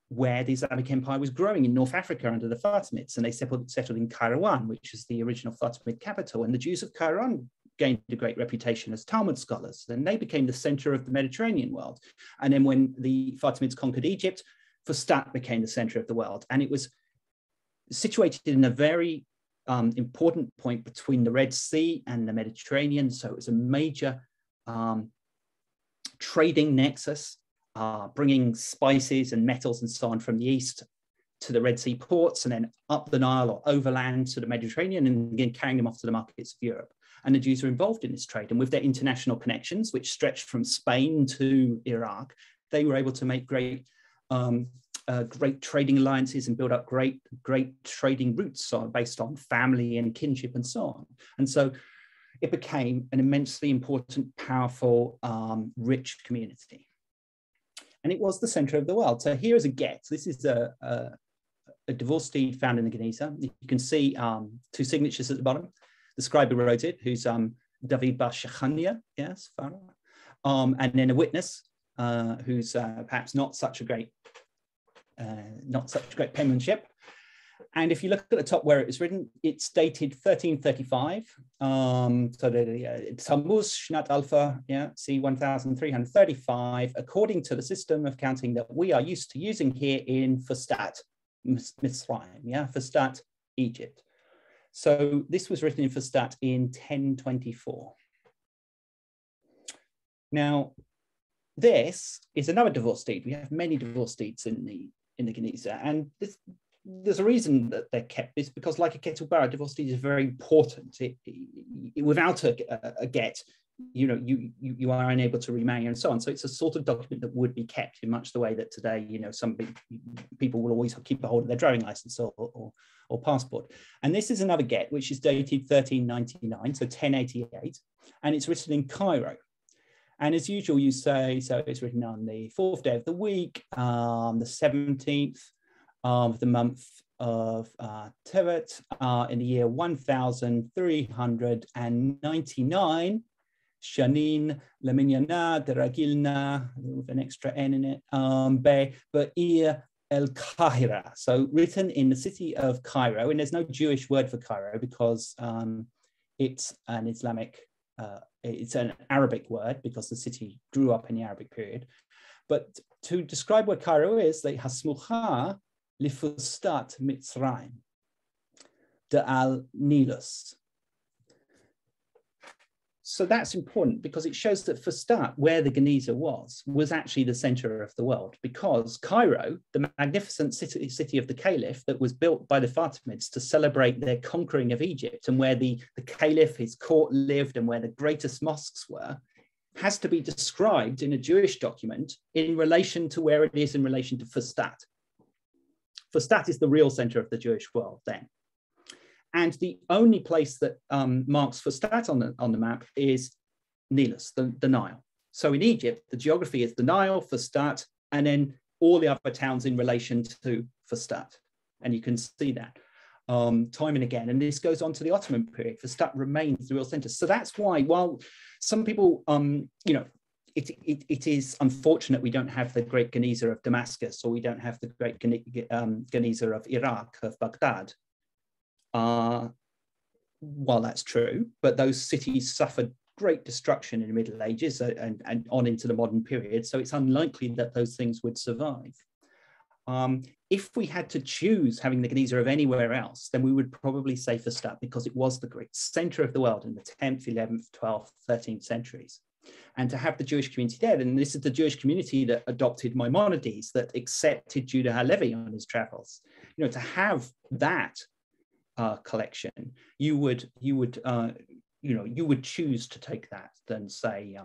where the Islamic Empire was growing in North Africa under the Fatimids. And they settled in Cairo, which is the original Fatimid capital. And the Jews of Cairo gained a great reputation as Talmud scholars. Then they became the center of the Mediterranean world. And then when the Fatimids conquered Egypt, Fustat became the center of the world. And it was situated in a very important point between the Red Sea and the Mediterranean. So it was a major trading nexus, bringing spices and metals and so on from the east to the Red Sea ports, and then up the Nile or overland to the Mediterranean, and again carrying them off to the markets of Europe. And the Jews were involved in this trade. And with their international connections, which stretched from Spain to Iraq, they were able to make great trading alliances and build up great trading routes based on family and kinship and so on. And so it became an immensely important, powerful, rich community. And it was the center of the world. So here is a get. This is a divorce deed found in the Geniza. You can see two signatures at the bottom. The scribe who wrote it, who's David Bar Shechania, yes, and then a witness who's perhaps not such great penmanship. And if you look at the top where it was written, it's dated 1335. So the Tammuz Shnat Alpha, C 1335, according to the system of counting that we are used to using here in Fustat, Mitzrayim, Fustat, Egypt. So this was written in Fustat in 1024. Now, this is another divorce deed. We have many divorce deeds in the Geniza, and there's a reason that they're kept. This because, like a Ketubah, a divorce deed is very important. Without a get, you are unable to remarry and so on. So it's a sort of document that would be kept in much the way that today, some people will always keep a hold of their driving license or passport. And this is another get, which is dated 1399, so 1088, and it's written in Cairo. And as usual, you say, so it's written on the fourth day of the week, the 17th of the month of Tevet, in the year 1399, Shanin Leminyana Deragilna, with an extra N in it, Be'ir El Kahira. So written in the city of Cairo, and there's no Jewish word for Cairo because it's an Islamic, it's an Arabic word because the city grew up in the Arabic period. But to describe what Cairo is, they Hasmucha Lifustat Mitzrayim, de al Nilus. So that's important because it shows that Fustat, where the Geniza was actually the center of the world, because Cairo, the magnificent city of the Caliph that was built by the Fatimids to celebrate their conquering of Egypt, and where the Caliph, his court lived, and where the greatest mosques were, has to be described in a Jewish document in relation to where it is in relation to Fustat. Fustat is the real center of the Jewish world then. And the only place that marks Fustat on the map is Nilus, the Nile. So in Egypt, the geography is the Nile, Fustat, and then all the other towns in relation to Fustat. And you can see that time and again. And this goes on to the Ottoman period. Fustat remains the real center. So that's why, while some people, it is unfortunate we don't have the great Geniza of Damascus, or we don't have the great Geniza of Iraq, of Baghdad. While that's true, but those cities suffered great destruction in the Middle Ages and on into the modern period, so it's unlikely that those things would survive. If we had to choose having the Geniza of anywhere else, then we would probably say Fustat, because it was the great center of the world in the 10th, 11th, 12th, 13th centuries. And to have the Jewish community there, and this is the Jewish community that adopted Maimonides, that accepted Judah HaLevi on his travels. To have that collection, you would choose to take that than say,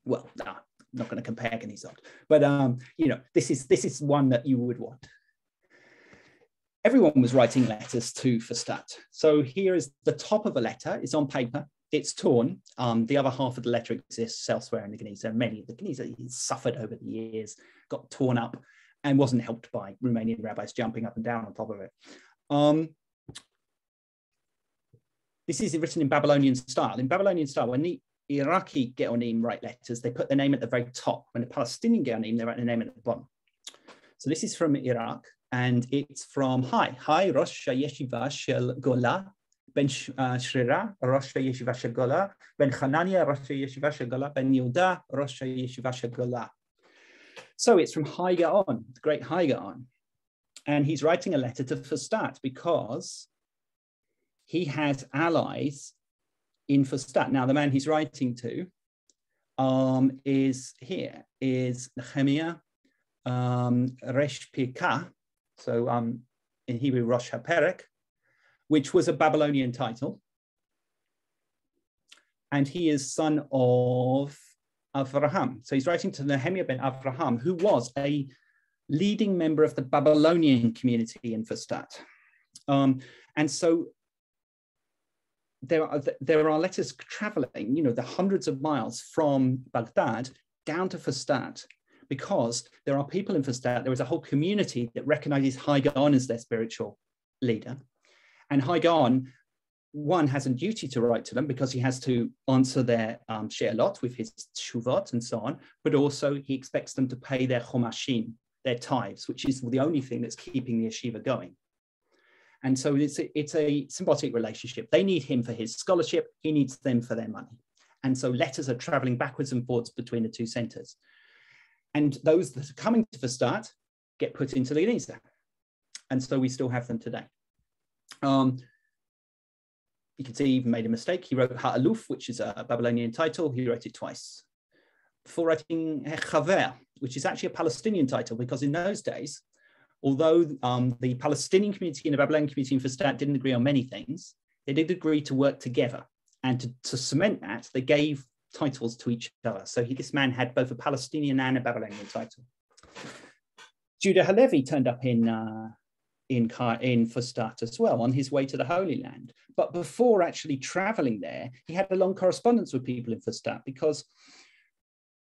well, no, I'm not going to compare Genizot, but this is one that you would want. Everyone was writing letters to Fustat. So here is the top of a letter. It's on paper. It's torn. The other half of the letter exists elsewhere in the Geniza. Many of the Geniza suffered over the years, got torn up, and wasn't helped by Romanian rabbis jumping up and down on top of it. This is written in Babylonian style. In Babylonian style, when the Iraqi Geonim write letters, they put their name at the very top. When the Palestinian Geonim, they write their name at the bottom. So this is from Iraq, and it's from Hi Rosh Yeshiva Shel Gola, Ben Shrira, Rosh Yeshiva Shel Gola, Ben Hanania, Rosh Yeshiva Shel Gola, Ben Yehuda, Rosh Yeshiva Shel Gola. So it's from Hai Gaon, the great Hai Gaon. And he's writing a letter to Fustat because he has allies in Fustat. Now, the man he's writing to is Nehemiah Resh Pika, so in Hebrew, Rosh HaPerek, which was a Babylonian title. And he is son of Avraham. So he's writing to Nehemiah ben Avraham, who was a leading member of the Babylonian community in Fustat. And so there are letters traveling, the hundreds of miles from Baghdad down to Fustat, because there are people in Fustat. There is a whole community that recognizes Hai Gaon as their spiritual leader. And Hai Gaon, one, has a duty to write to them because he has to answer their she'elot with his shuvot and so on, but also he expects them to pay their chomashim, their tithes, which is the only thing that's keeping the yeshiva going. And so it's a symbiotic relationship. They need him for his scholarship. He needs them for their money. And so letters are traveling backwards and forwards between the two centers. And those that are coming to Fustat get put into the Geniza. And so we still have them today. You can see he even made a mistake. He wrote Ha'aluf, which is a Babylonian title. He wrote it twice. Before writing Chaver, which is actually a Palestinian title, because in those days, although the Palestinian community and the Babylonian community in Fustat didn't agree on many things, they did agree to work together. And to cement that, they gave titles to each other. So this man had both a Palestinian and a Babylonian title. Judah Halevi turned up in Fustat as well on his way to the Holy Land. But before actually traveling there, he had a long correspondence with people in Fustat, because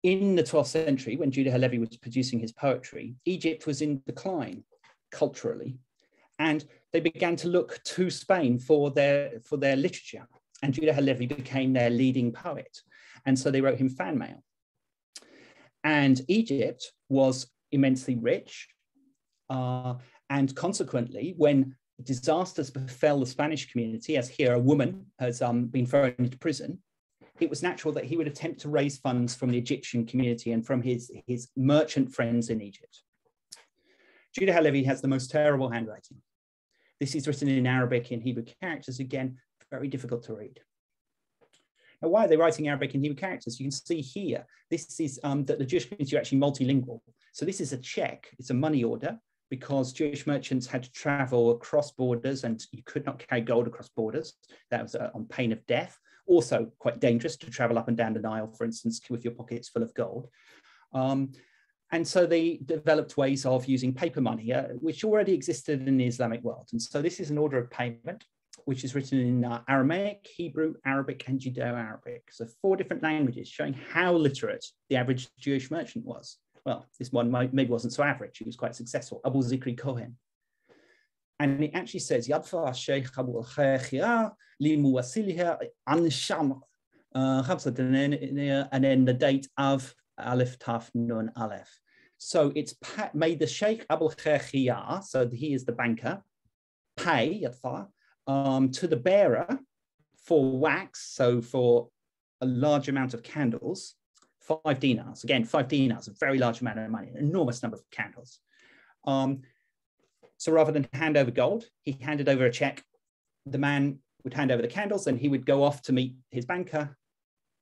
in the 12th century, when Judah Halevi was producing his poetry, Egypt was in decline culturally, and they began to look to Spain for their literature. And Judah Halevi became their leading poet. And so they wrote him fan mail. And Egypt was immensely rich. And consequently, when disasters befell the Spanish community, as here a woman has been thrown into prison, it was natural that he would attempt to raise funds from the Egyptian community and from his merchant friends in Egypt. Judah Halevi has the most terrible handwriting. This is written in Arabic in Hebrew characters, again, very difficult to read. Now, why are they writing Arabic in Hebrew characters? You can see here, this is that the Jewish community are actually multilingual. So this is a check, it's a money order, because Jewish merchants had to travel across borders and you could not carry gold across borders. That was on pain of death. Also quite dangerous to travel up and down the Nile, for instance, with your pockets full of gold. And so they developed ways of using paper money, which already existed in the Islamic world. And so this is an order of payment, which is written in Aramaic, Hebrew, Arabic, and Judeo-Arabic. So 4 different languages, showing how literate the average Jewish merchant was. Well, this one maybe wasn't so average. He was quite successful, Abu Zikri Cohen. And it actually says, Yadfa Sheikh Abu al-Khaykhiyah li muwasiliha an Shamr. And then the date of Aleph Taf Nun Aleph. So it's made the Sheikh Abu al-Khaykhiyah, so he is the banker, pay Yadfa to the bearer for wax, so for a large amount of candles, 5 dinars. Again, 5 dinars, a very large amount of money, an enormous number of candles. So rather than hand over gold, he handed over a check. The man would hand over the candles and he would go off to meet his banker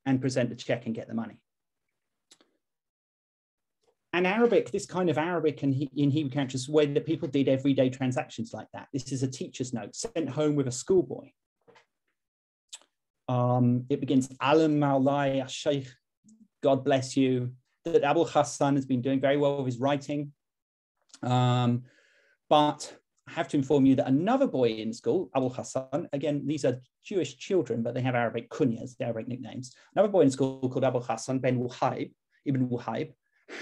and present the check and get the money. And Arabic, this kind of Arabic and in Hebrew characters, the way that people did everyday transactions like that. This is a teacher's note sent home with a schoolboy. It begins, Alam Maulai Sheikh, God bless you. That Abul Hassan has been doing very well with his writing. But I have to inform you that another boy in school, Abul Hassan, again, these are Jewish children, but they have Arabic kunyas, the Arabic nicknames. Another boy in school called Abul Hassan, Ibn Wuhaib,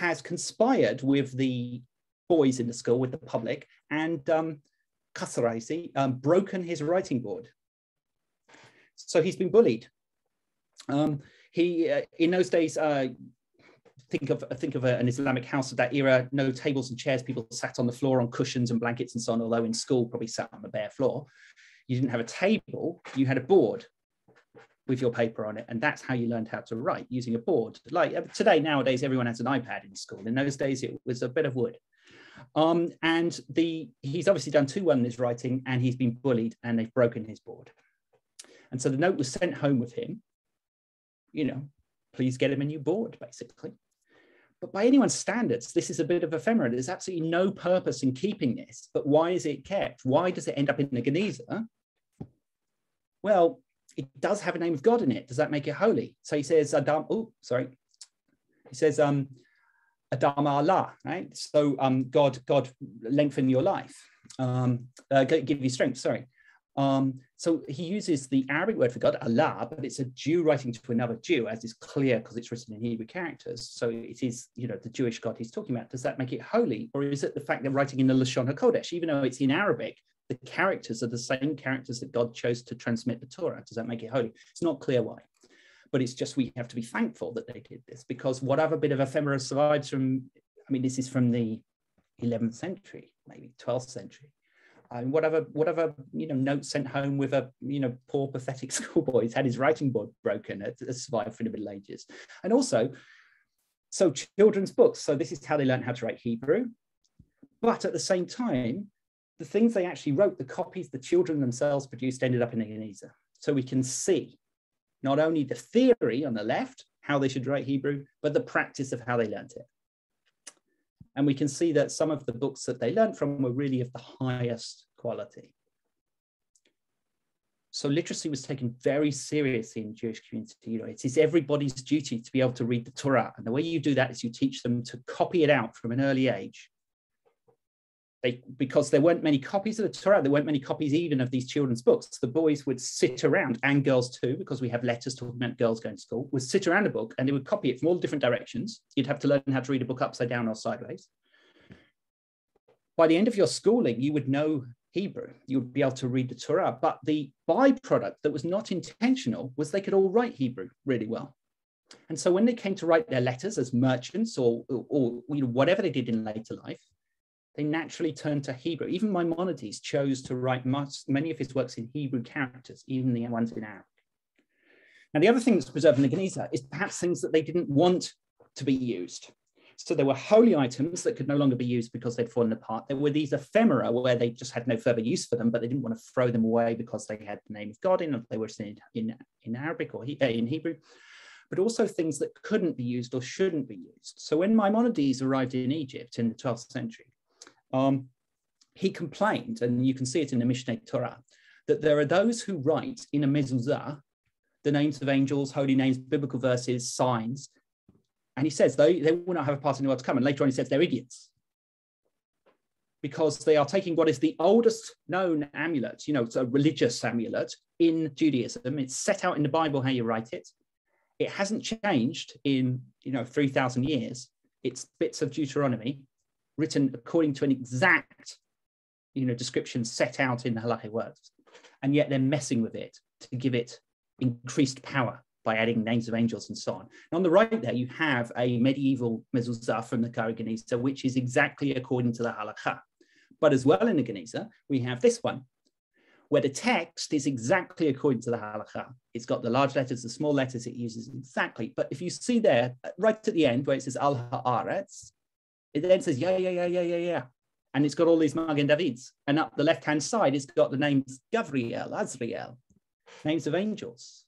has conspired with the boys in the school, with the public, and broken his writing board. So he's been bullied. In those days, think of an Islamic house of that era, no tables and chairs, people sat on the floor on cushions and blankets and so on, although in school probably sat on the bare floor. You didn't have a table, you had a board with your paper on it, and that's how you learned how to write, using a board. Like today, nowadays, everyone has an iPad in school. In those days, it was a bit of wood. And he's obviously done too well in his writing, and he's been bullied, and they've broken his board. And so the note was sent home with him, please get him a new board, basically. But by anyone's standards, this is a bit of ephemera. There's absolutely no purpose in keeping this, but why is it kept? Why does it end up in the Geniza? Well, it does have a name of God in it. Does that make it holy? So he says, He says, Adam Allah, right? So God lengthen your life, give you strength, sorry. So he uses the Arabic word for God, Allah, but it's a Jew writing to another Jew, as is clear because it's written in Hebrew characters. So it is, the Jewish God he's talking about. Does that make it holy? Or is it the fact they're writing in the Lashon HaKodesh, even though it's in Arabic, the characters are the same characters that God chose to transmit the Torah? Does that make it holy? It's not clear why. But it's just, we have to be thankful that they did this, because whatever bit of ephemera survives from, this is from the 11th century, maybe 12th century. Whatever note sent home with a poor pathetic schoolboy, he's had his writing board broken, has survived from the Middle Ages. And also, so children's books, so this is how they learned how to write Hebrew. But at the same time, the things they actually wrote, the copies the children themselves produced, ended up in the Geniza. So we can see not only the theory on the left, how they should write Hebrew, but the practice of how they learned it. And we can see that some of the books that they learned from were really of the highest quality. So literacy was taken very seriously in the Jewish community. You know, it is everybody's duty to be able to read the Torah. And the way you do that is you teach them to copy it out from an early age. Because there weren't many copies of the Torah, there weren't many copies even of these children's books. The boys would sit around, and girls too, because we have letters talking about girls going to school, would sit around a book and they would copy it from all different directions. You'd have to learn how to read a book upside down or sideways. By the end of your schooling, you would know Hebrew. You would be able to read the Torah. But the byproduct that was not intentional was they could all write Hebrew really well. And so when they came to write their letters as merchants or you know, whatever they did in later life, they naturally turned to Hebrew. Even Maimonides chose to write many of his works in Hebrew characters, even the ones in Arabic. Now, the other thing that's preserved in the Geniza is perhaps things that they didn't want to be used. So there were holy items that could no longer be used because they'd fallen apart. There were these ephemera where they just had no further use for them, but they didn't want to throw them away because they had the name of God in them. They were in Arabic or in Hebrew, but also things that couldn't be used or shouldn't be used. So when Maimonides arrived in Egypt in the 12th century, he complained, and you can see it in the Mishnah Torah, that there are those who write in a mezuzah the names of angels, holy names, biblical verses, signs. And he says they will not have a part in the world to come. And later on he says they're idiots because they are taking what is the oldest known amulet, you know, it's a religious amulet in Judaism. It's set out in the Bible how you write it. It hasn't changed in, 3,000 years. It's bits of Deuteronomy written according to an exact, description set out in the halachic words. And yet they're messing with it to give it increased power by adding names of angels and so on. And on the right there, you have a medieval mezuzah from the Cairo Geniza, which is exactly according to the halakha. But as well in the Geniza, we have this one, where the text is exactly according to the halakha. It's got the large letters, the small letters, it uses exactly. But if you see there, right at the end, where it says al haaretz, it then says, yeah. And it's got all these Magen Davids. And up the left-hand side, it's got the names Gavriel, Azriel, names of angels.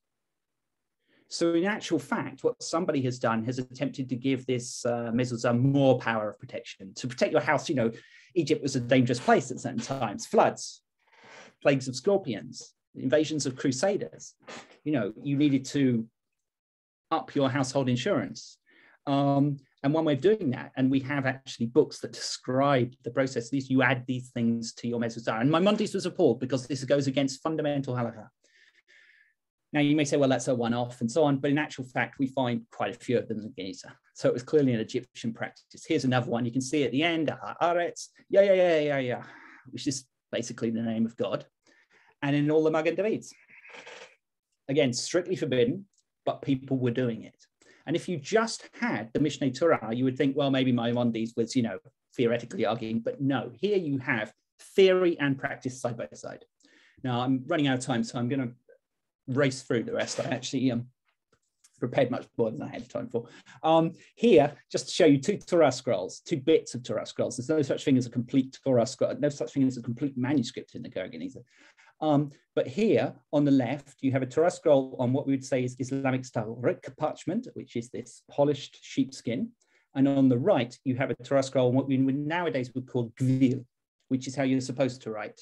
So in actual fact, what somebody has done has attempted to give this mezuzah more power of protection. To protect your house, Egypt was a dangerous place at certain times. Floods, plagues of scorpions, invasions of crusaders. You needed to up your household insurance. And one way of doing that, and we have actually books that describe the process, is you add these things to your mezuzah. And Maimonides was appalled because this goes against fundamental halakha. Now, you may say, well, that's a one-off and so on, but in actual fact, we find quite a few of them in the Geniza. So it was clearly an Egyptian practice. Here's another one. You can see at the end, Haaretz, yeah, which is basically the name of God. And in all the Magen Davids. Again, strictly forbidden, but people were doing it. And if you just had the Mishneh Torah, you would think, well, maybe Maimonides was, theoretically arguing, but no, here you have theory and practice side by side. Now, I'm running out of time, so I'm going to race through the rest. I actually prepared much more than I had time for. Here, just to show you two Torah scrolls, two bits of Torah scrolls. There's no such thing as a complete Torah scroll, no such thing as a complete manuscript in the Cairo Geniza. But here on the left, you have a Torah scroll on what we would say is Islamic style rik parchment, which is this polished sheepskin. And on the right, you have a Torah scroll on what we nowadays would call gvil, which is how you're supposed to write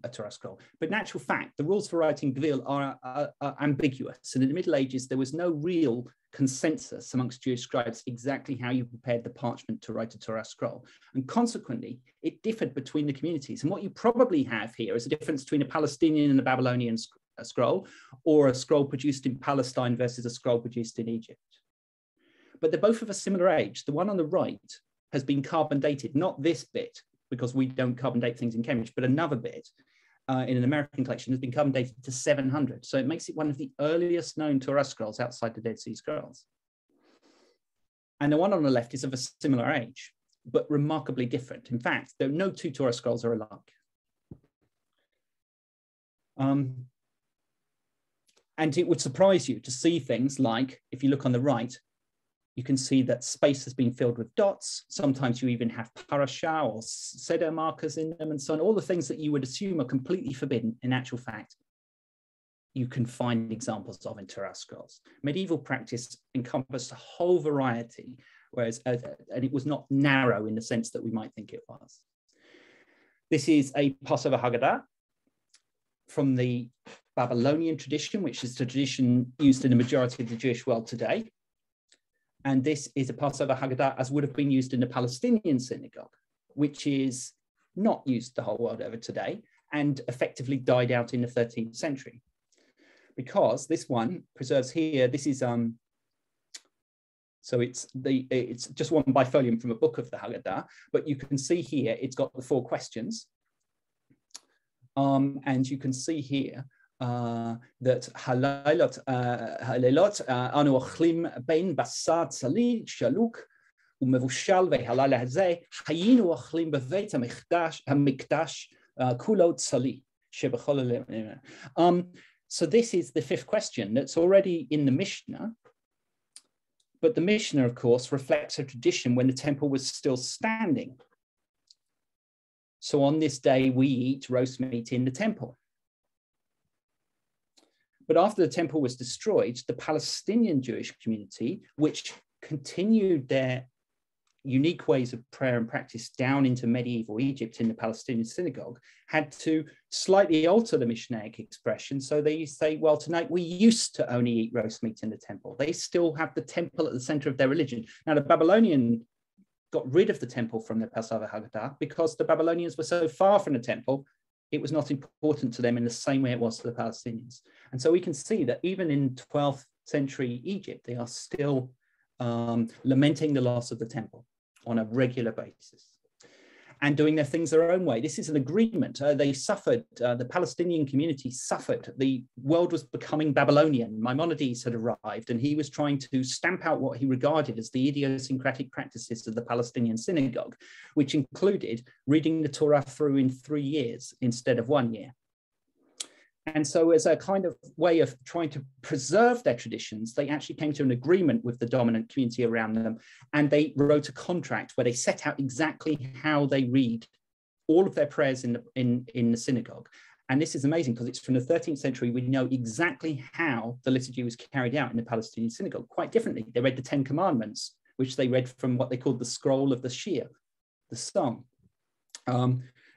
a Torah scroll. But in actual fact, the rules for writing gvil are ambiguous. And in the Middle Ages, there was no real consensus amongst Jewish scribes exactly how you prepared the parchment to write a Torah scroll. And consequently, it differed between the communities. And what you probably have here is a difference between a Palestinian and a Babylonian scroll, or a scroll produced in Palestine versus a scroll produced in Egypt. But they're both of a similar age. The one on the right has been carbon dated, not this bit, because we don't carbon date things in Cambridge, but another bit in an American collection has been carbon dated to 700. So it makes it one of the earliest known Torah scrolls outside the Dead Sea Scrolls. And the one on the left is of a similar age, but remarkably different. In fact, there are no two Torah scrolls are alike. And it would surprise you to see things like, if you look on the right, you can see that space has been filled with dots. Sometimes you even have parasha or seder markers in them and so on. All the things that you would assume are completely forbidden, in actual fact, you can find examples of in Torah scrolls. Medieval practice encompassed a whole variety, whereas, and it was not narrow in the sense that we might think it was. This is a Passover Haggadah. from the Babylonian tradition, which is the tradition used in the majority of the Jewish world today. And this is a Passover Haggadah as would have been used in the Palestinian synagogue, which is not used the whole world over today and effectively died out in the 13th century. Because this one preserves here, this is, so it's just one Bifolium from a book of the Haggadah, but you can see here, it's got the 4 questions. And you can see here that Halelot anu ochlim bein basar tzalil shaluk umevushal vehalal hazeh hayinu ochlim beveit hamikdash kulo tzali shebechol. So this is the 5th question that's already in the Mishnah, but the Mishnah, of course, reflects a tradition when the temple was still standing. So on this day, we eat roast meat in the temple. But after the temple was destroyed, the Palestinian Jewish community, which continued their unique ways of prayer and practice down into medieval Egypt in the Palestinian synagogue, had to slightly alter the Mishnaic expression. So they say, well, tonight we used to only eat roast meat in the temple. They still have the temple at the center of their religion. Now, the Babylonian got rid of the temple from the Passover Haggadah because the Babylonians were so far from the temple, it was not important to them in the same way it was to the Palestinians. And so we can see that even in 12th century Egypt, they are still lamenting the loss of the temple on a regular basis and doing their things their own way. This is an agreement. They suffered, the Palestinian community suffered. The world was becoming Babylonian. Maimonides had arrived and he was trying to stamp out what he regarded as the idiosyncratic practices of the Palestinian synagogue, which included reading the Torah through in 3 years instead of 1 year. And so as a kind of way of trying to preserve their traditions, they actually came to an agreement with the dominant community around them. And they wrote a contract where they set out exactly how they read all of their prayers in the synagogue. And this is amazing because it's from the 13th century. We know exactly how the liturgy was carried out in the Palestinian synagogue, quite differently. They read the 10 Commandments, which they read from what they called the scroll of the Shir, the song.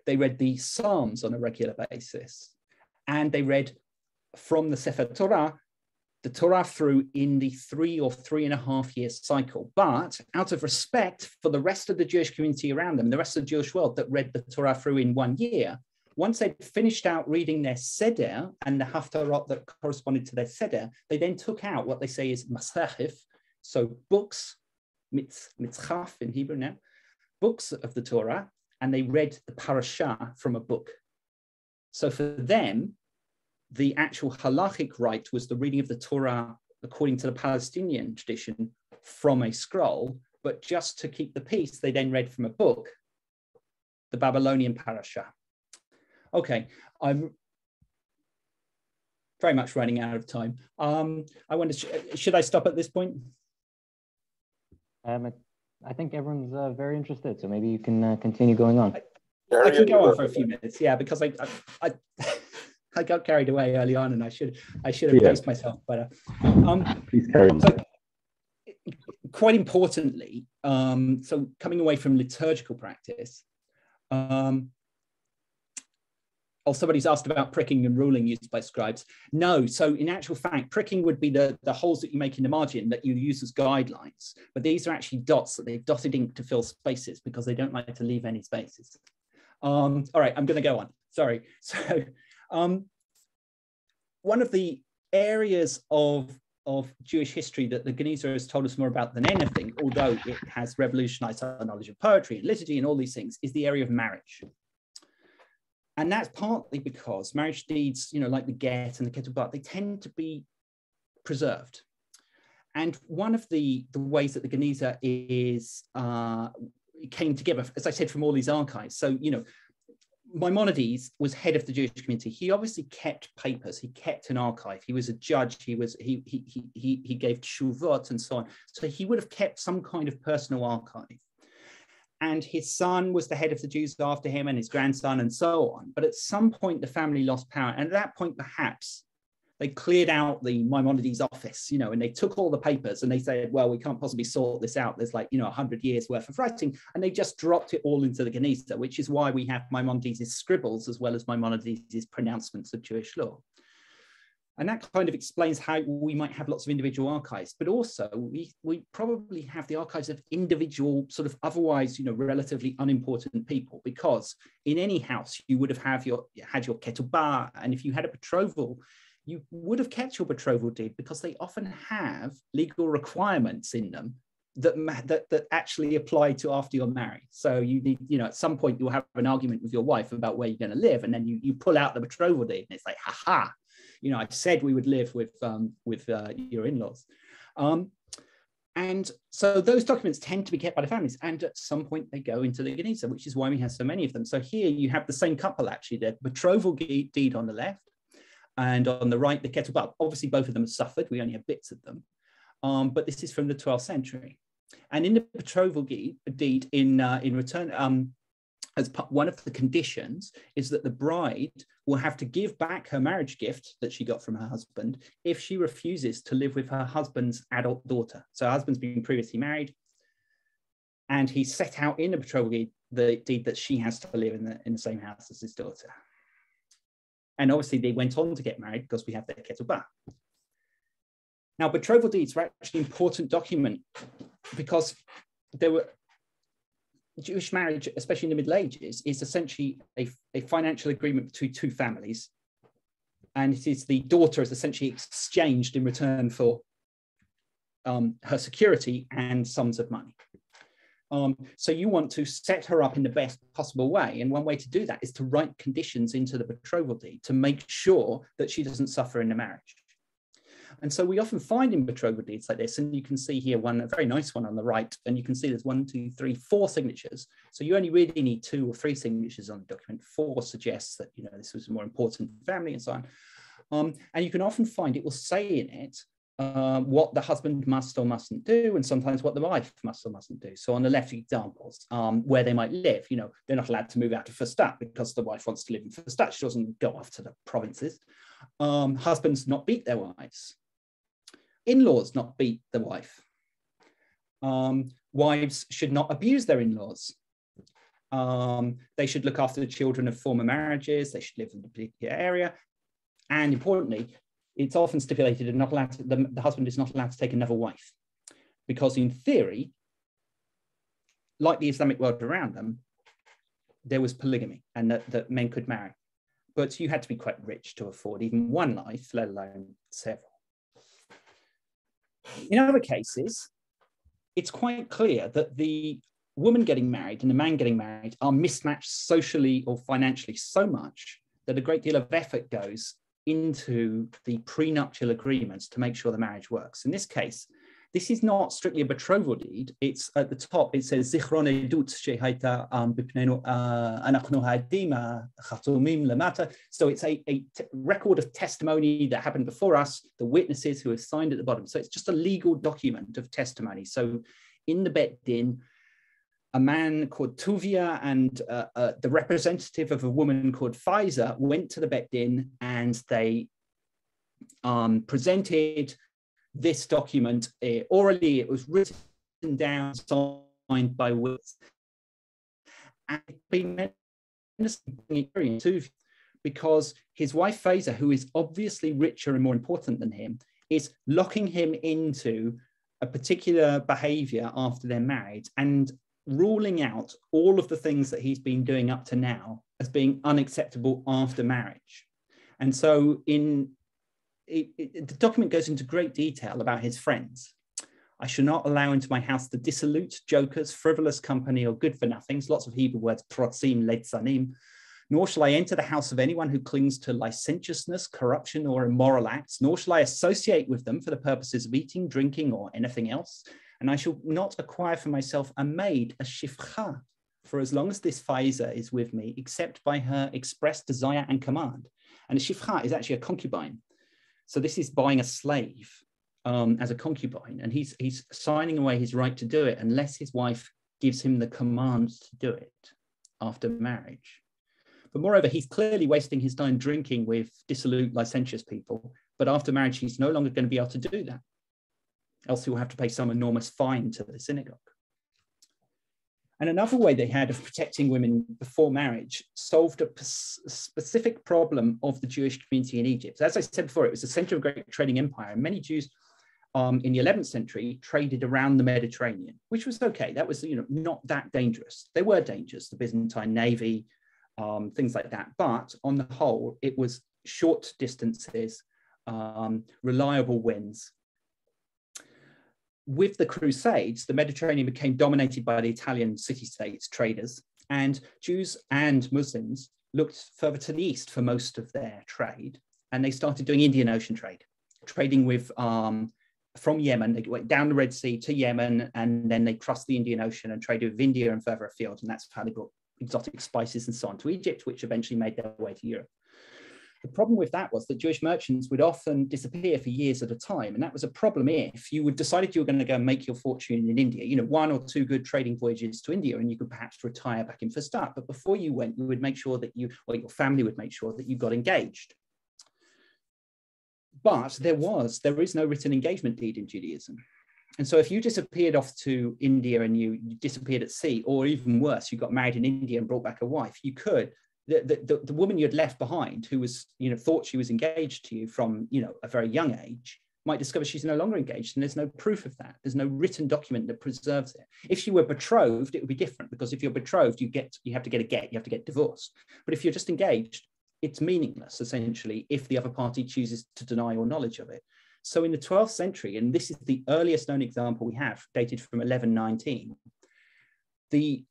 They read the Psalms on a regular basis. And they read from the Sefer Torah, the Torah through in the 3 or 3.5 year cycle. But out of respect for the rest of the Jewish community around them, the rest of the Jewish world that read the Torah through in 1 year, once they'd finished out reading their Seder and the Haftarot that corresponded to their Seder, they then took out what they say is Masachif, so books, mitzchaf in Hebrew now, books of the Torah, and they read the parasha from a book. So for them, the actual halachic rite was the reading of the Torah according to the Palestinian tradition from a scroll, but just to keep the peace, they then read from a book, the Babylonian parasha. Okay, I'm very much running out of time. I wonder, should I stop at this point? I think everyone's very interested, so maybe you can continue going on. I can go on for a few minutes, yeah, because I got carried away early on, and I should have paced myself better. Please carry on. So, quite importantly, so coming away from liturgical practice, somebody's asked about pricking and ruling used by scribes. No, so in actual fact, pricking would be the holes that you make in the margin that you use as guidelines, but these are actually dots that they've dotted ink to fill spaces because they don't like to leave any spaces. All right, I'm going to go on. Sorry. So one of the areas of Jewish history that the Geniza has told us more about than anything, although it has revolutionized our knowledge of poetry and liturgy and all these things, is the area of marriage. And that's partly because marriage deeds, you know, like the get and the ketubah, they tend to be preserved. And one of the ways that the Geniza is came together, as I said, from all these archives. So, you know, Maimonides was head of the Jewish community. He obviously kept papers. He kept an archive. He was a judge. He gave tshuvot and so on. So he would have kept some kind of personal archive. And his son was the head of the Jews after him, and his grandson, and so on. But at some point, the family lost power. And at that point, perhaps they cleared out the Maimonides office, and they took all the papers and they said, well, we can't possibly sort this out. There's 100 years worth of writing. And they just dropped it all into the Geniza, which is why we have Maimonides' scribbles as well as Maimonides' pronouncements of Jewish law. And that kind of explains how we might have lots of individual archives, but also we probably have the archives of individual sort of otherwise, relatively unimportant people, because in any house you would have had your ketubah, and if you had a betrothal, you would have kept your betrothal deed, because they often have legal requirements in them that actually apply to after you're married. So you need, at some point you'll have an argument with your wife about where you're going to live, and then you pull out the betrothal deed, and it's like, ha. I said we would live with your in-laws. And so those documents tend to be kept by the families, and at some point they go into the Geniza, which is why we have so many of them. So here you have the same couple, actually, the betrothal deed on the left, and on the right, the ketubah. Obviously, both of them have suffered. We only have bits of them. But this is from the 12th century. And in the betrothal deed, in return, one of the conditions is that the bride will have to give back her marriage gift that she got from her husband if she refuses to live with her husband's adult daughter. So her husband's been previously married, and he set out in the betrothal deed the deed that she has to live in the same house as his daughter. And obviously they went on to get married because we have the ketubah. Now, betrothal deeds were actually an important document because there were Jewish marriage, especially in the Middle Ages, is essentially a financial agreement between two families. And it is the daughter is essentially exchanged in return for her security and sums of money. So you want to set her up in the best possible way. And one way to do that is to write conditions into the betrothal deed to make sure that she doesn't suffer in the marriage. And so we often find in betrothal deeds like this, and you can see here a very nice one on the right, and you can see there's 1, 2, 3, 4 signatures. So you only really need 2 or 3 signatures on the document. 4 suggests that, this was a more important family and so on. And you can often find it will say in it what the husband must or mustn't do, and sometimes what the wife must or mustn't do. So on the left examples, where they might live, they're not allowed to move out to Fustat because the wife wants to live in Fustat. She doesn't go off to the provinces. Husbands not beat their wives. In-laws not beat the wife. Wives should not abuse their in-laws. They should look after the children of former marriages. They should live in a particular area. And importantly, it's often stipulated that the husband is not allowed to take another wife, because in theory, like the Islamic world around them, there was polygamy and that men could marry. But you had to be quite rich to afford even one life, let alone several. In other cases, it's quite clear that the woman getting married and the man getting married are mismatched socially or financially so much that a great deal of effort goes into the prenuptial agreements to make sure the marriage works. In this case, this is not strictly a betrothal deed. It's at the top, it says, Zichron edut shehaita bipnenu anachnu ha'adim chatumim lamata. So it's a record of testimony that happened before us, the witnesses who have signed at the bottom. So it's just a legal document of testimony. So in the Bet Din, a man called Tuvia and the representative of a woman called Pfizer went to the Bet Din, and they presented this document orally. It was written down, signed by witnesses, and been because his wife Pfizer, who is obviously richer and more important than him, is locking him into a particular behavior after they're married and ruling out all of the things that he's been doing up to now as being unacceptable after marriage. And so the document goes into great detail about his friends. I shall not allow into my house the dissolute, jokers, frivolous company, or good-for-nothings, lots of Hebrew words, protzim, leitzanim, nor shall I enter the house of anyone who clings to licentiousness, corruption, or immoral acts, nor shall I associate with them for the purposes of eating, drinking, or anything else. And I shall not acquire for myself a maid, a shifcha, for as long as this Pfizer is with me, except by her express desire and command. And a shifcha is actually a concubine. So this is buying a slave as a concubine, and he's signing away his right to do it unless his wife gives him the command to do it after marriage. But moreover, he's clearly wasting his time drinking with dissolute, licentious people But after marriage, he's no longer going to be able to do that. Else he will have to pay some enormous fine to the synagogue. And another way they had of protecting women before marriage solved a specific problem of the Jewish community in Egypt. As I said before, it was the center of a great trading empire, and many Jews in the 11th century traded around the Mediterranean, which was okay. That was, not that dangerous. They were dangerous, the Byzantine navy, things like that. But on the whole, it was short distances, reliable winds. With the Crusades, the Mediterranean became dominated by the Italian city-states traders, and Jews and Muslims looked further to the east for most of their trade, and they started doing Indian Ocean trade, trading with from Yemen. They went down the Red Sea to Yemen, and then they crossed the Indian Ocean and traded with India and further afield, and that's how they brought exotic spices and so on to Egypt, which eventually made their way to Europe. The problem with that was that Jewish merchants would often disappear for years at a time. And that was a problem if you decided you were going to go and make your fortune in India, 1 or 2 good trading voyages to India, and you could perhaps retire back in Fustat. But before you went, you would make sure that your family would make sure that you got engaged. But there is no written engagement deed in Judaism. And so if you disappeared off to India and you disappeared at sea, or even worse, you got married in India and brought back a wife, you could, the woman you had left behind, who was, thought she was engaged to you from, a very young age, might discover she's no longer engaged, and there's no proof of that. There's no written document that preserves it. If she were betrothed, it would be different, because if you're betrothed, you have to get a get, you have to get divorced. But if you're just engaged, it's meaningless, essentially, if the other party chooses to deny your knowledge of it. So in the 12th century, and this is the earliest known example we have, dated from 1119, the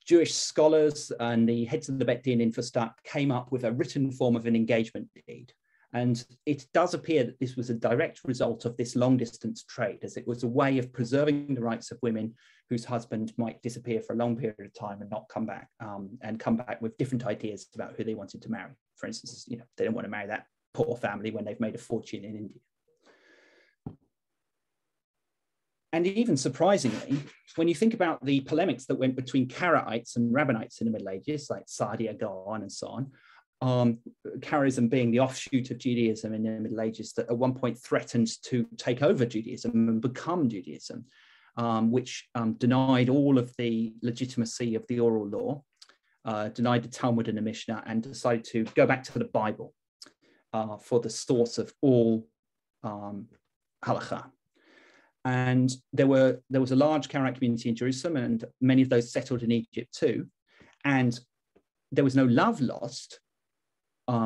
Jewish scholars and the heads of the Bet Din in Fustat came up with a written form of an engagement deed. And it does appear that this was a direct result of this long distance trade, as it was a way of preserving the rights of women whose husband might disappear for a long period of time and not come back, and come back with different ideas about who they wanted to marry. For instance, they don't want to marry that poor family when they've made a fortune in India. And even surprisingly, when you think about the polemics that went between Karaites and Rabbinites in the Middle Ages, like Saadia Gaon and so on, Karaism being the offshoot of Judaism in the Middle Ages that at one point threatened to take over Judaism and become Judaism, which denied all of the legitimacy of the oral law, denied the Talmud and the Mishnah, and decided to go back to the Bible for the source of all halakha. And there was a large Karaite community in Jerusalem, and many of those settled in Egypt too. And there was no love lost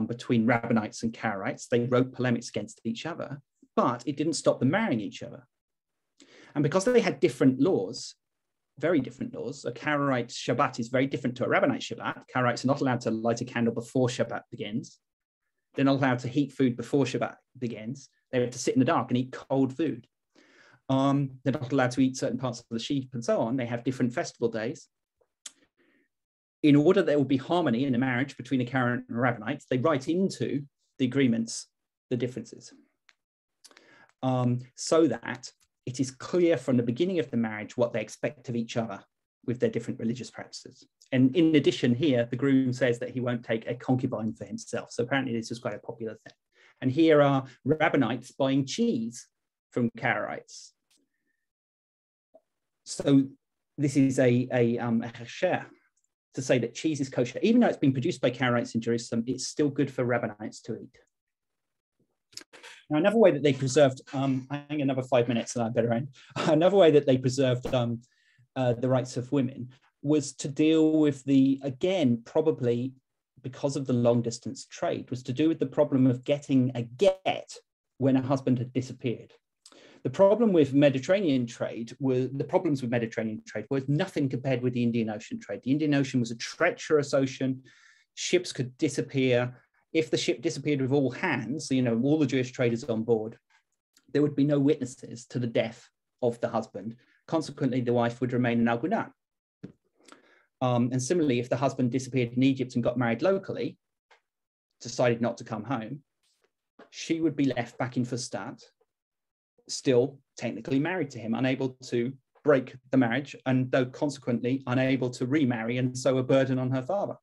between Rabbinites and Karaites. They wrote polemics against each other, but it didn't stop them marrying each other. And because they had different laws, very different laws, a Karaite Shabbat is very different to a Rabbinite Shabbat. Karaites are not allowed to light a candle before Shabbat begins. They're not allowed to heat food before Shabbat begins. They have to sit in the dark and eat cold food. They're not allowed to eat certain parts of the sheep and so on. They have different festival days. In order that there will be harmony in the marriage between the Karaite and Rabbinites, they write into the agreements the differences, so that it is clear from the beginning of the marriage what they expect of each other with their different religious practices. And in addition, here, the groom says that he won't take a concubine for himself. So apparently this is quite a popular thing. And here are Rabbinites buying cheese from Karaites. So this is a hechsher, to say that cheese is kosher. Even though it's been produced by Karaites in Jerusalem, it's still good for Rabbinites to eat. Now, another way that they preserved, I think another 5 minutes and I better end. Another way that they preserved the rights of women was to deal with again, probably because of the long distance trade, was to do with the problem of getting a get when a husband had disappeared. The problem with Mediterranean trade was nothing compared with the Indian Ocean trade. The Indian Ocean was a treacherous ocean. Ships could disappear. If the ship disappeared with all hands, all the Jewish traders on board, there would be no witnesses to the death of the husband. Consequently, the wife would remain an algunah. And similarly, if the husband disappeared in Egypt and got married locally, decided not to come home, she would be left back in Fustat, still technically married to him, unable to break the marriage, and though consequently unable to remarry, and so a burden on her father.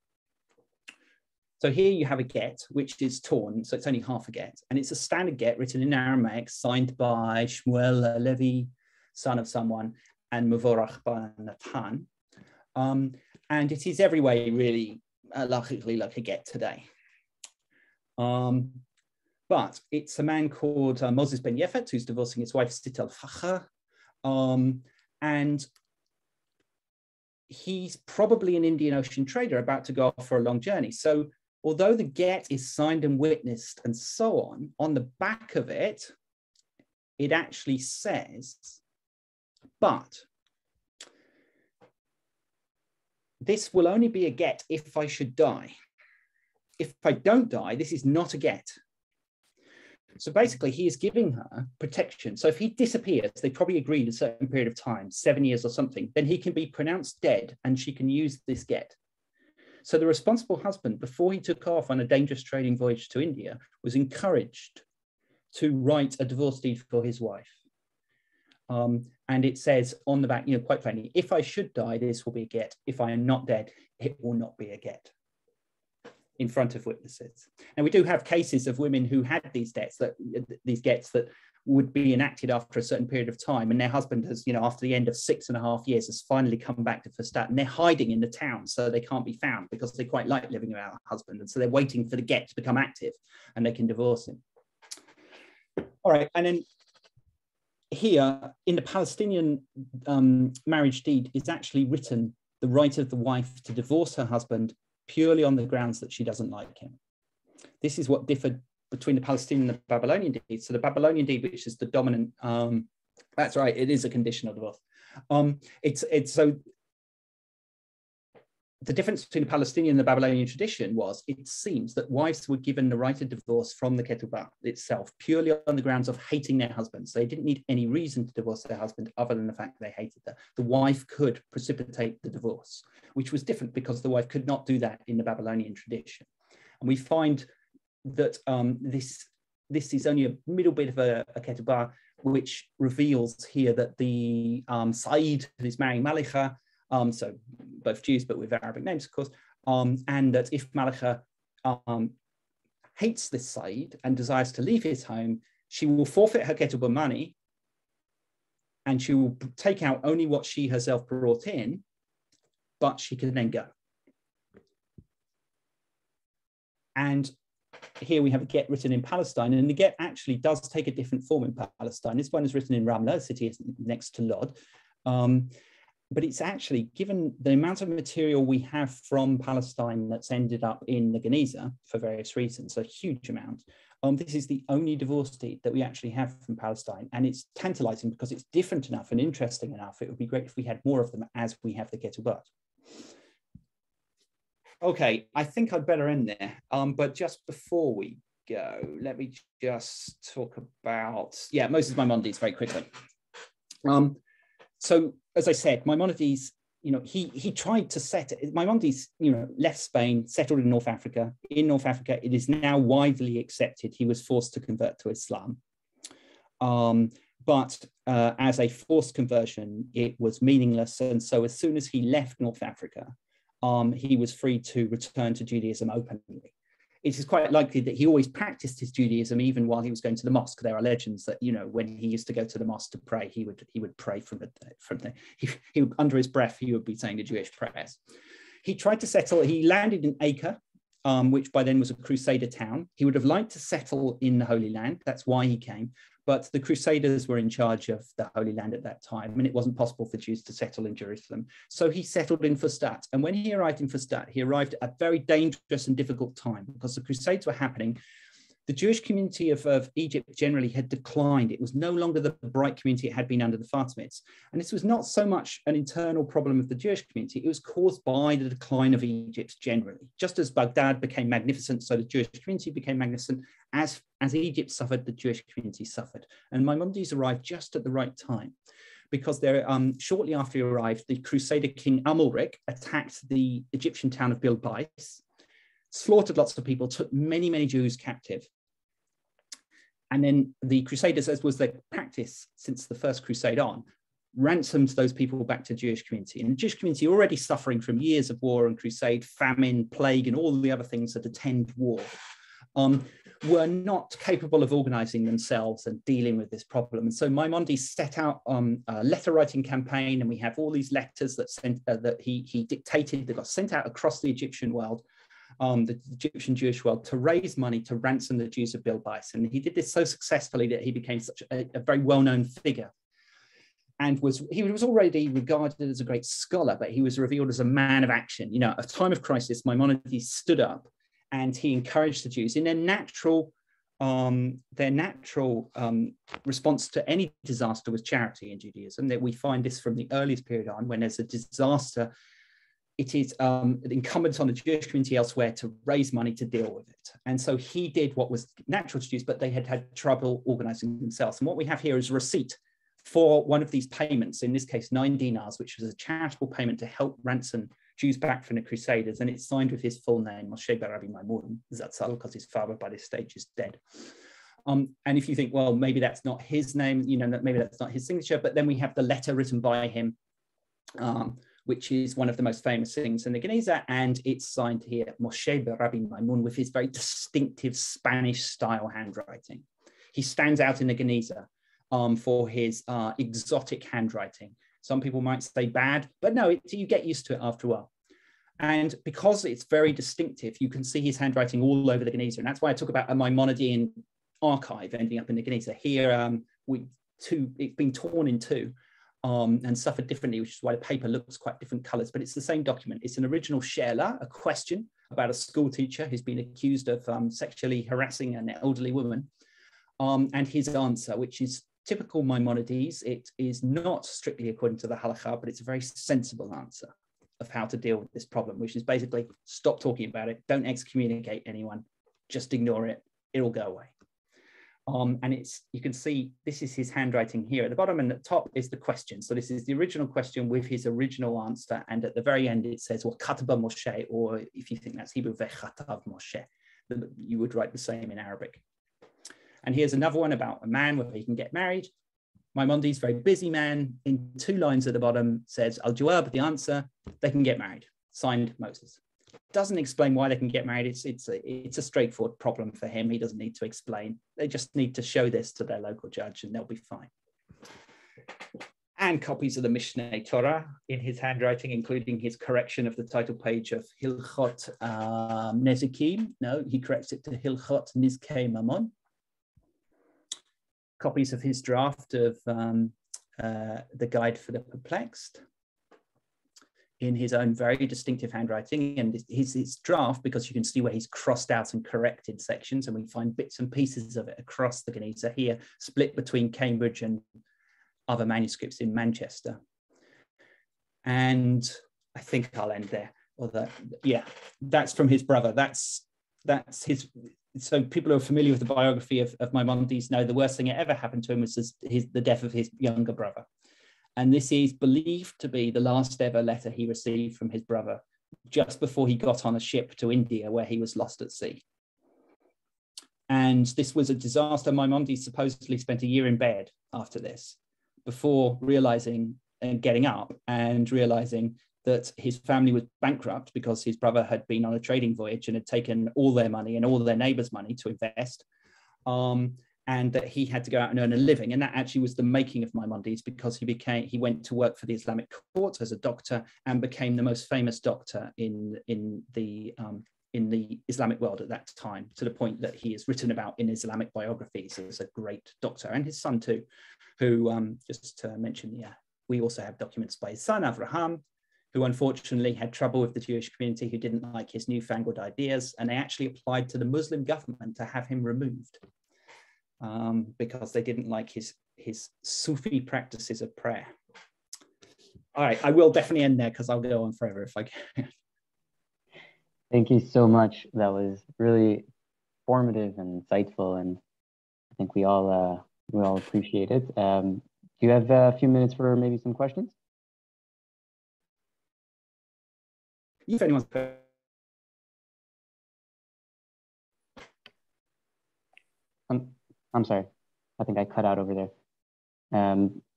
So here you have a get, which is torn, so it's only half a get. And it's a standard get written in Aramaic, signed by Shmuel Levi, son of someone, and Mevorach by Natan. And it is every way really logically like a get today. But it's a man called Moses ben Yefet, who's divorcing his wife, Sitel Facha. And he's probably an Indian Ocean trader about to go off for a long journey. So although the get is signed and witnessed and so on the back of it, it actually says, but this will only be a get if I should die. If I don't die, this is not a get. So basically, he is giving her protection. So if he disappears, they probably agreed a certain period of time, 7 years or something, then he can be pronounced dead and she can use this get. So the responsible husband, before he took off on a dangerous trading voyage to India, was encouraged to write a divorce deed for his wife. And it says on the back, quite plainly, if I should die, this will be a get. If I am not dead, it will not be a get, in front of witnesses. And we do have cases of women who had these gets that would be enacted after a certain period of time, and their husband has, after the end of 6.5 years, has finally come back to Fustat, and they're hiding in the town so they can't be found because they quite like living without a husband, and so they're waiting for the get to become active and they can divorce him. All right, and then here in the Palestinian marriage deed is actually written the right of the wife to divorce her husband purely on the grounds that she doesn't like him. This is what differed between the Palestinian and the Babylonian deed. So the Babylonian deed, which is the dominant, that's right, it is a conditional divorce. So the difference between the Palestinian and the Babylonian tradition was, it seems that wives were given the right of divorce from the ketubah itself, purely on the grounds of hating their husbands. They didn't need any reason to divorce their husband other than the fact they hated them. The wife could precipitate the divorce, which was different because the wife could not do that in the Babylonian tradition. And we find that this is only a middle bit of a ketubah, which reveals here that the Said is marrying Malicha, so both Jews, but with Arabic names, of course, and that if Malicha hates this Said and desires to leave his home, she will forfeit her ketubah money and she will take out only what she herself brought in, but she can then go. And here we have a get written in Palestine, and the get actually does take a different form in Palestine. This one is written in Ramla, the city is next to Lod. But it's actually, given the amount of material we have from Palestine that's ended up in the Geniza for various reasons, a huge amount, this is the only divorce deed that we actually have from Palestine. And it's tantalizing because it's different enough and interesting enough. It would be great if we had more of them as we have the ketubot. Okay, I think I'd better end there. But just before we go, let me just talk about, Moses Maimonides very quickly. So as I said, Maimonides, he tried to set it. Maimonides, left Spain, settled in North Africa. In North Africa, it is now widely accepted he was forced to convert to Islam. But as a forced conversion, it was meaningless. And so as soon as he left North Africa, he was free to return to Judaism openly. It is quite likely that he always practiced his Judaism even while he was going to the mosque. There are legends that, when he used to go to the mosque to pray, he would pray from under his breath, he would be saying the Jewish prayers. He tried to settle, he landed in Acre, which by then was a Crusader town. He would have liked to settle in the Holy Land. That's why he came. But the Crusaders were in charge of the Holy Land at that time, and it wasn't possible for Jews to settle in Jerusalem. So he settled in Fustat. And when he arrived in Fustat, he arrived at a very dangerous and difficult time because the Crusades were happening. The Jewish community of Egypt generally had declined. It was no longer the bright community it had been under the Fatimids. And this was not so much an internal problem of the Jewish community, it was caused by the decline of Egypt generally. Just as Baghdad became magnificent, so the Jewish community became magnificent. As Egypt suffered, the Jewish community suffered. And Maimonides arrived just at the right time, because there, shortly after he arrived, the Crusader king Amalric attacked the Egyptian town of Bilbais, slaughtered lots of people, took many, many Jews captive. And then the Crusaders, as was their practice since the First Crusade on, ransomed those people back to the Jewish community. And the Jewish community, already suffering from years of war and crusade, famine, plague, and all the other things that attend war, were not capable of organizing themselves and dealing with this problem. And so Maimonides set out a letter writing campaign, and we have all these letters that he dictated that got sent out across the Egyptian world, the Egyptian Jewish world, to raise money to ransom the Jews of Bilbais. And he did this so successfully that he became such a very well-known figure. And he was already regarded as a great scholar, but he was revealed as a man of action. You know, at a time of crisis, Maimonides stood up and he encouraged the Jews in their natural response to any disaster was charity in Judaism. That we find this from the earliest period on. When there's a disaster, it is incumbent on the Jewish community elsewhere to raise money to deal with it. And so he did what was natural to Jews, but they had trouble organizing themselves. And what we have here is a receipt for one of these payments, in this case 9 dinars, which was a charitable payment to help ransom Jews back from the Crusaders, and it's signed with his full name, Moshe bar Rabbi Maimon Zatzal, because his father by this stage is dead. And if you think, well, maybe that's not his name, you know, maybe that's not his signature, but then we have the letter written by him, which is one of the most famous things in the Geniza, and it's signed here, Moshe bar Rabbi Maimon, with his very distinctive Spanish-style handwriting. He stands out in the Geniza for his exotic handwriting. Some people might say bad, but no, you get used to it after a while. And because it's very distinctive, you can see his handwriting all over the Geniza. And that's why I talk about a Maimonidean archive ending up in the Geniza. Here, it's been torn in two and suffered differently, which is why the paper looks quite different colors, but it's the same document. It's an original She'ela, a question about a school teacher who's been accused of sexually harassing an elderly woman, and his answer, which is typical Maimonides. It is not strictly according to the halakha, but it's a very sensible answer of how to deal with this problem, which is basically stop talking about it, don't excommunicate anyone, just ignore it, it'll go away. And you can see this is his handwriting here at the bottom, and at the top is the question. So this is the original question with his original answer, and at the very end it says, well, Kataba Moshe, or if you think that's Hebrew, Vechatav Moshe, you would write the same in Arabic. And here's another one about a man where he can get married. Maimonides, very busy man, in 2 lines at the bottom says, Al-Jawab, the answer, they can get married. Signed, Moses. Doesn't explain why they can get married. It's a straightforward problem for him. He doesn't need to explain. They just need to show this to their local judge and they'll be fine. And copies of the Mishneh Torah in his handwriting, including his correction of the title page of Hilchot Nezikim. No, he corrects it to Hilchot Nizkei Mammon. Copies of his draft of the Guide for the Perplexed in his own very distinctive handwriting. And his draft, because you can see where he's crossed out and corrected sections, and we find bits and pieces of it across the Geniza here, split between Cambridge and other manuscripts in Manchester. And I think I'll end there. Yeah, that's from his brother. That's his. So people who are familiar with the biography of Maimonides know the worst thing that ever happened to him was the death of his younger brother. And this is believed to be the last ever letter he received from his brother just before he got on a ship to India, where he was lost at sea. And this was a disaster. Maimonides supposedly spent a year in bed after this, before realizing and getting up and realizing that his family was bankrupt because his brother had been on a trading voyage and had taken all their money and all their neighbors' money to invest, and that he had to go out and earn a living. And that actually was the making of Maimonides, because he went to work for the Islamic court as a doctor and became the most famous doctor in the Islamic world at that time, to the point that he is written about in Islamic biographies as a great doctor, and his son too, who just to mention, we also have documents by his son Avraham, who unfortunately had trouble with the Jewish community, who didn't like his newfangled ideas, and they actually applied to the Muslim government to have him removed because they didn't like his Sufi practices of prayer. All right, I will definitely end there because I'll go on forever if I can. Thank you so much. That was really formative and insightful, and I think we all appreciate it. Do you have a few minutes for maybe some questions? If anyone's I'm sorry. I think I cut out over there.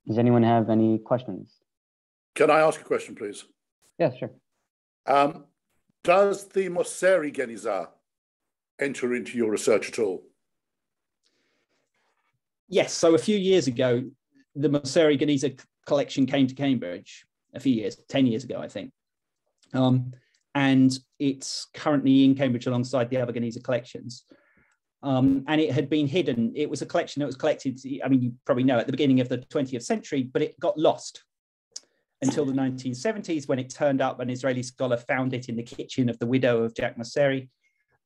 Does anyone have any questions? Can I ask a question, please? Yeah, sure. Does the Mosseri Geniza enter into your research at all? Yes, so a few years ago, the Mosseri Geniza collection came to Cambridge, a few years, 10 years ago, I think. And it's currently in Cambridge alongside the other Geniza collections. And it had been hidden. It was a collection that was collected, I mean, you probably know, at the beginning of the 20th century, but it got lost until the 1970s, when it turned up. An Israeli scholar found it in the kitchen of the widow of Jack Mosseri.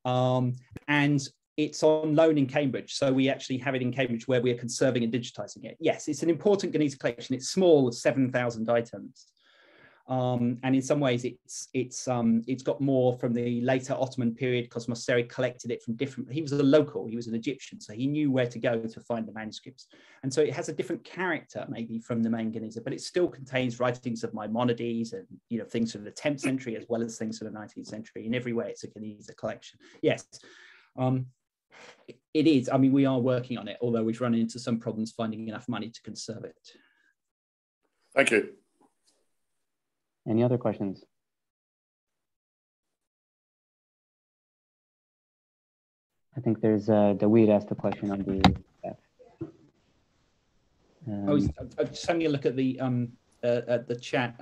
And it's on loan in Cambridge. So we actually have it in Cambridge, where we are conserving and digitizing it. Yes, it's an important Geniza collection. It's small, 7,000 items. And in some ways, it's got more from the later Ottoman period, because Mosseri collected it from different. He was a local, he was an Egyptian, so he knew where to go to find the manuscripts. And so it has a different character, maybe, from the main Geniza, but it still contains writings of Maimonides and, you know, things from the 10th century as well as things from the 19th century. In every way, it's a Geniza collection. Yes, it is. I mean, we are working on it, although we've run into some problems finding enough money to conserve it. Thank you. Any other questions? I think there's Daweed asked a question on the chat. I was just having a look at the chat.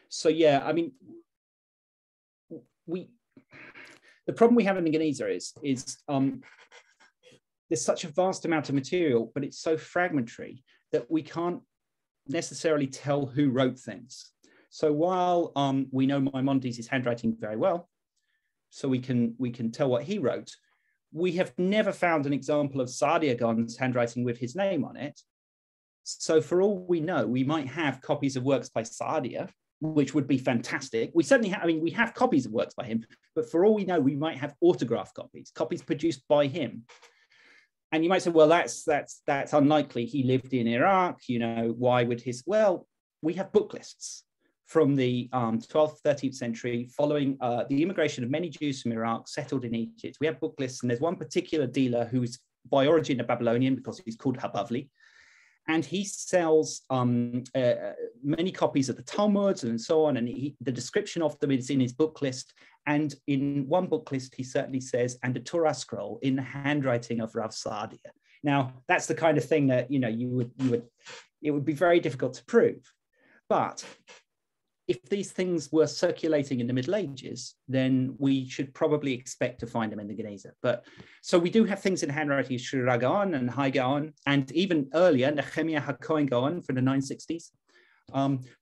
So yeah, I mean, the problem we have in the Geniza is there's such a vast amount of material, but it's so fragmentary that we can't necessarily tell who wrote things. So while we know Maimonides' handwriting very well, so we can tell what he wrote, we have never found an example of Saadia Gaon's handwriting with his name on it. So for all we know, we might have copies of works by Saadia, which would be fantastic. We certainly have, I mean, we have copies of works by him, but for all we know, we might have autograph copies produced by him. And you might say, well, that's unlikely. He lived in Iraq, you know, why would his, well, we have book lists from the 12th, 13th century following the immigration of many Jews from Iraq settled in Egypt. We have book lists, and there's one particular dealer who's by origin a Babylonian, because he's called Habavli, and he sells many copies of the Talmuds and so on, and the description of them is in his book list. And in one book list, he certainly says, and a Torah scroll in the handwriting of Rav Saadia. Now, that's the kind of thing that, you know, it would be very difficult to prove. But if these things were circulating in the Middle Ages, then we should probably expect to find them in the Geniza. But so we do have things in handwriting, Shira Gaon and Hai Gaon, and even earlier, Nehemiah HaKohen Gaon from the 960s.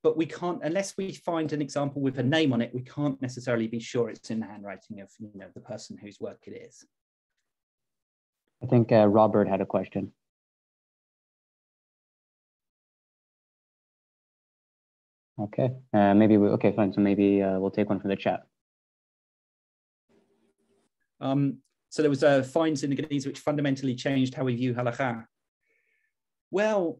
But we can't, unless we find an example with a name on it, we can't necessarily be sure it's in the handwriting of, you know, the person whose work it is. I think Robert had a question. Okay, okay, fine. So maybe we'll take one from the chat. So there was finds in the Geniza which fundamentally changed how we view halakha. Well,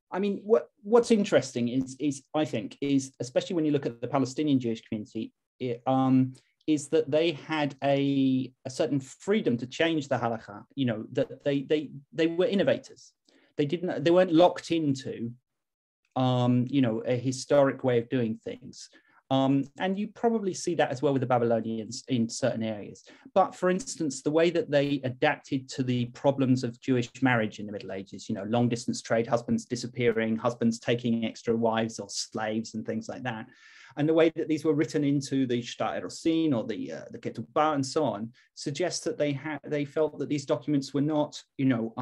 I mean, what's interesting is I think, especially when you look at the Palestinian Jewish community, is that they had a certain freedom to change the halakha. You know, that they were innovators. They weren't locked into you know, a historic way of doing things. And you probably see that as well with the Babylonians in certain areas. But for instance, the way that they adapted to the problems of Jewish marriage in the Middle Ages, you know, long distance trade, husbands disappearing, husbands taking extra wives or slaves and things like that. And the way that these were written into the Shtar Erosin or the Ketubah and so on, suggests that they felt that these documents were not, you know,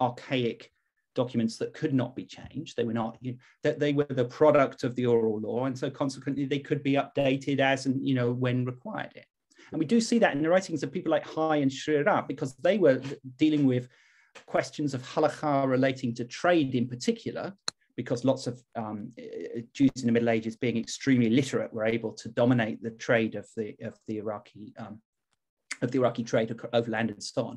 archaic documents that could not be changed. They were not, that they were the product of the oral law, and so consequently they could be updated as and, you know, when required. And we do see that in the writings of people like Hai and Shira, because they were dealing with questions of halakha relating to trade in particular, because lots of Jews in the Middle Ages, being extremely literate, were able to dominate the trade of the Iraqi trade over land and so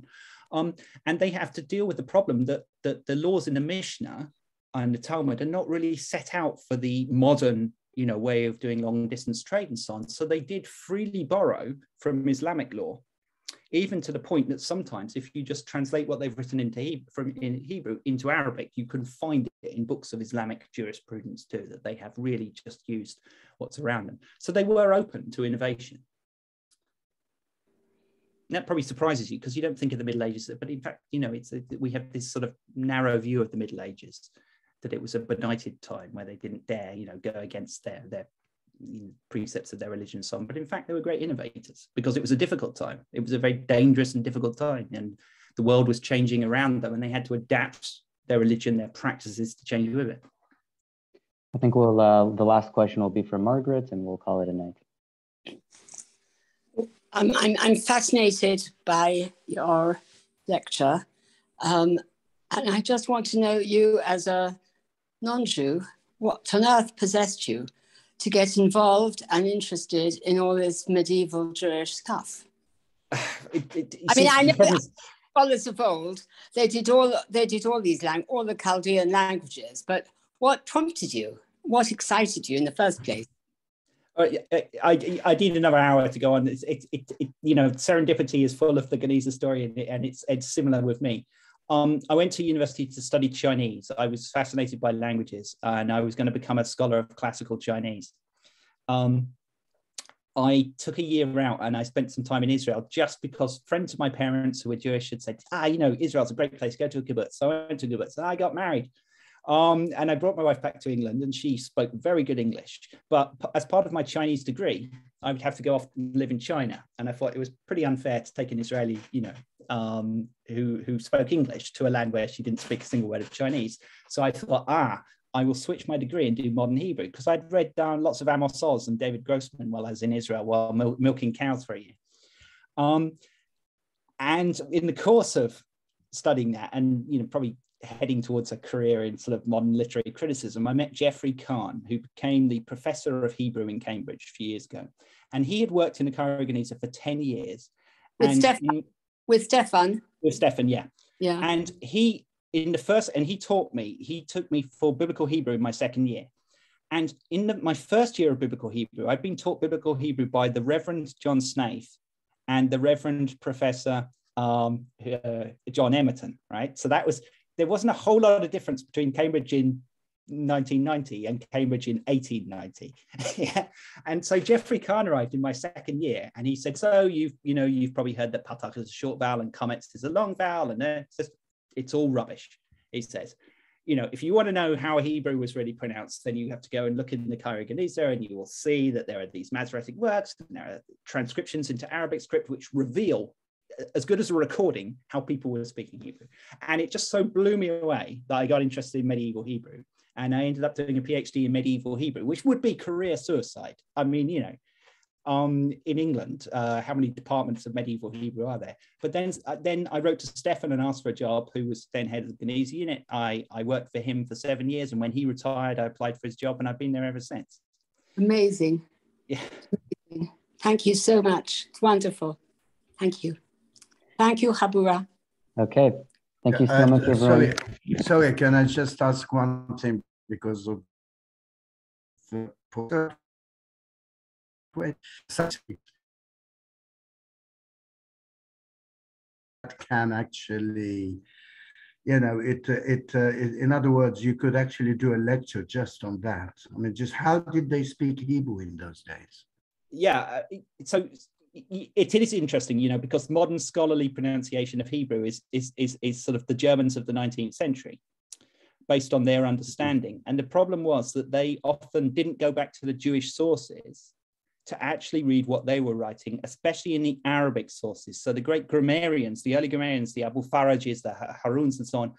on. And they have to deal with the problem that the laws in the Mishnah and the Talmud are not really set out for the modern, you know, way of doing long distance trade and so on. So they did freely borrow from Islamic law even to the point that sometimes if you just translate what they've written into Hebrew into Arabic, you can find it in books of Islamic jurisprudence too, that they have really just used what's around them. So they were open to innovation. That probably surprises you because you don't think of the Middle Ages, but in fact, you know, we have this sort of narrow view of the Middle Ages, that it was a benighted time where they didn't dare, you know, go against their precepts of their religion and so on. But in fact, they were great innovators because it was a difficult time. It was a very dangerous and difficult time, and the world was changing around them, and they had to adapt their religion, their practices to change with it. I think we'll the last question will be from Margaret, and we'll call it a night. I'm fascinated by your lecture, and I just want to know, you as a non-Jew, what on earth possessed you to get involved and interested in all this medieval Jewish stuff? I know scholars of old, they did all these all the Chaldean languages, but what prompted you? What excited you in the first place? I need another hour to go on. You know, serendipity is full of the Geniza story, and it's similar with me. I went to university to study Chinese. I was fascinated by languages, and I was going to become a scholar of classical Chinese. I took a year out and I spent some time in Israel just because friends of my parents who were Jewish had said, you know, Israel's a great place, go to a kibbutz. So I went to a kibbutz and I got married. And I brought my wife back to England, and she spoke very good English. But as part of my Chinese degree, I would have to go off and live in China. And I thought it was pretty unfair to take an Israeli, you know, who spoke English to a land where she didn't speak a single word of Chinese. So I thought, I will switch my degree and do modern Hebrew, because I'd read down lots of Amos Oz and David Grossman while I was in Israel, while milking cows for a year. And in the course of studying that, and, you know, probably heading towards a career in sort of modern literary criticism, I met Geoffrey Kahn, who became the professor of Hebrew in Cambridge a few years ago. And he had worked in the Cairo Geniza for 10 years. With Stefan, yeah. Yeah. And he took me for biblical Hebrew in my second year. And in my first year of biblical Hebrew, I'd been taught biblical Hebrew by the Reverend John Snaith and the Reverend Professor John Emerton, right? So there wasn't a whole lot of difference between Cambridge in 1990 and Cambridge in 1890. Yeah. And so Geoffrey Kahn arrived in my second year, and he said, so you've probably heard that patak is a short vowel and komets is a long vowel, and it's all rubbish. He says, you know, if you want to know how Hebrew was really pronounced, then you have to go and look in the Cairo Geniza, and you will see that there are these Masoretic works, and there are transcriptions into Arabic script which reveal, as good as a recording, how people were speaking Hebrew. And it just so blew me away that I got interested in medieval Hebrew. And I ended up doing a PhD in medieval Hebrew, which would be career suicide. I mean, you know, in England, how many departments of medieval Hebrew are there? But then I wrote to Stefan and asked for a job, who was then head of the Geniza unit. I worked for him for 7 years. And when he retired, I applied for his job, and I've been there ever since. Amazing. Yeah. Amazing. Thank you so much. It's wonderful. Thank you. Thank you, Habura. Okay. Thank you so much, everyone. Sorry, can I just ask one thing, because of the can actually, you know, in other words, you could actually do a lecture just on that. I mean, just how did they speak Hebrew in those days? Yeah, so it is interesting, you know, because modern scholarly pronunciation of Hebrew is sort of the Germans of the 19th century, based on their understanding. And the problem was that they often didn't go back to the Jewish sources to actually read what they were writing, especially in the Arabic sources. So the great grammarians, the early grammarians, the Abu Farajes, the Haruns and so on,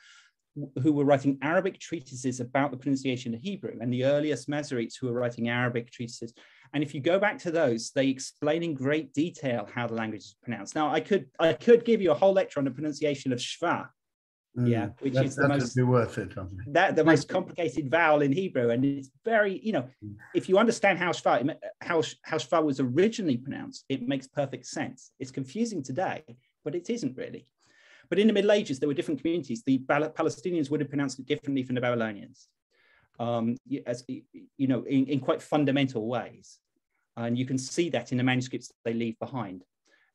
who were writing Arabic treatises about the pronunciation of Hebrew, and the earliest Masoretes who were writing Arabic treatises. And if you go back to those, they explain in great detail how the language is pronounced. Now, I could give you a whole lecture on the pronunciation of Shva, yeah, which is the most be worth it. The most complicated vowel in Hebrew, and it's very, you know, if you understand how Shva was originally pronounced, it makes perfect sense. It's confusing today, but it isn't really. But in the Middle Ages, there were different communities. The Palestinians would have pronounced it differently from the Babylonians, as you know, in quite fundamental ways. And you can see that in the manuscripts they leave behind.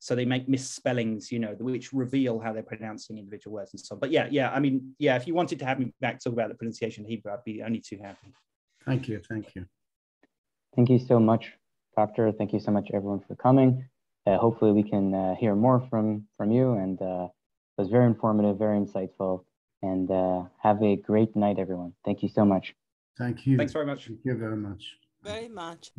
So they make misspellings, you know, which reveal how they're pronouncing individual words and so on. But yeah, I mean, yeah, if you wanted to have me back talk about the pronunciation of Hebrew, I'd be only too happy. Thank you. Thank you. Thank you so much, Doctor. Thank you so much, everyone, for coming. Hopefully we can hear more from you, and it was very informative, very insightful, and have a great night, everyone. Thank you so much. Thank you. Thanks very much. Thank you very much. Very much.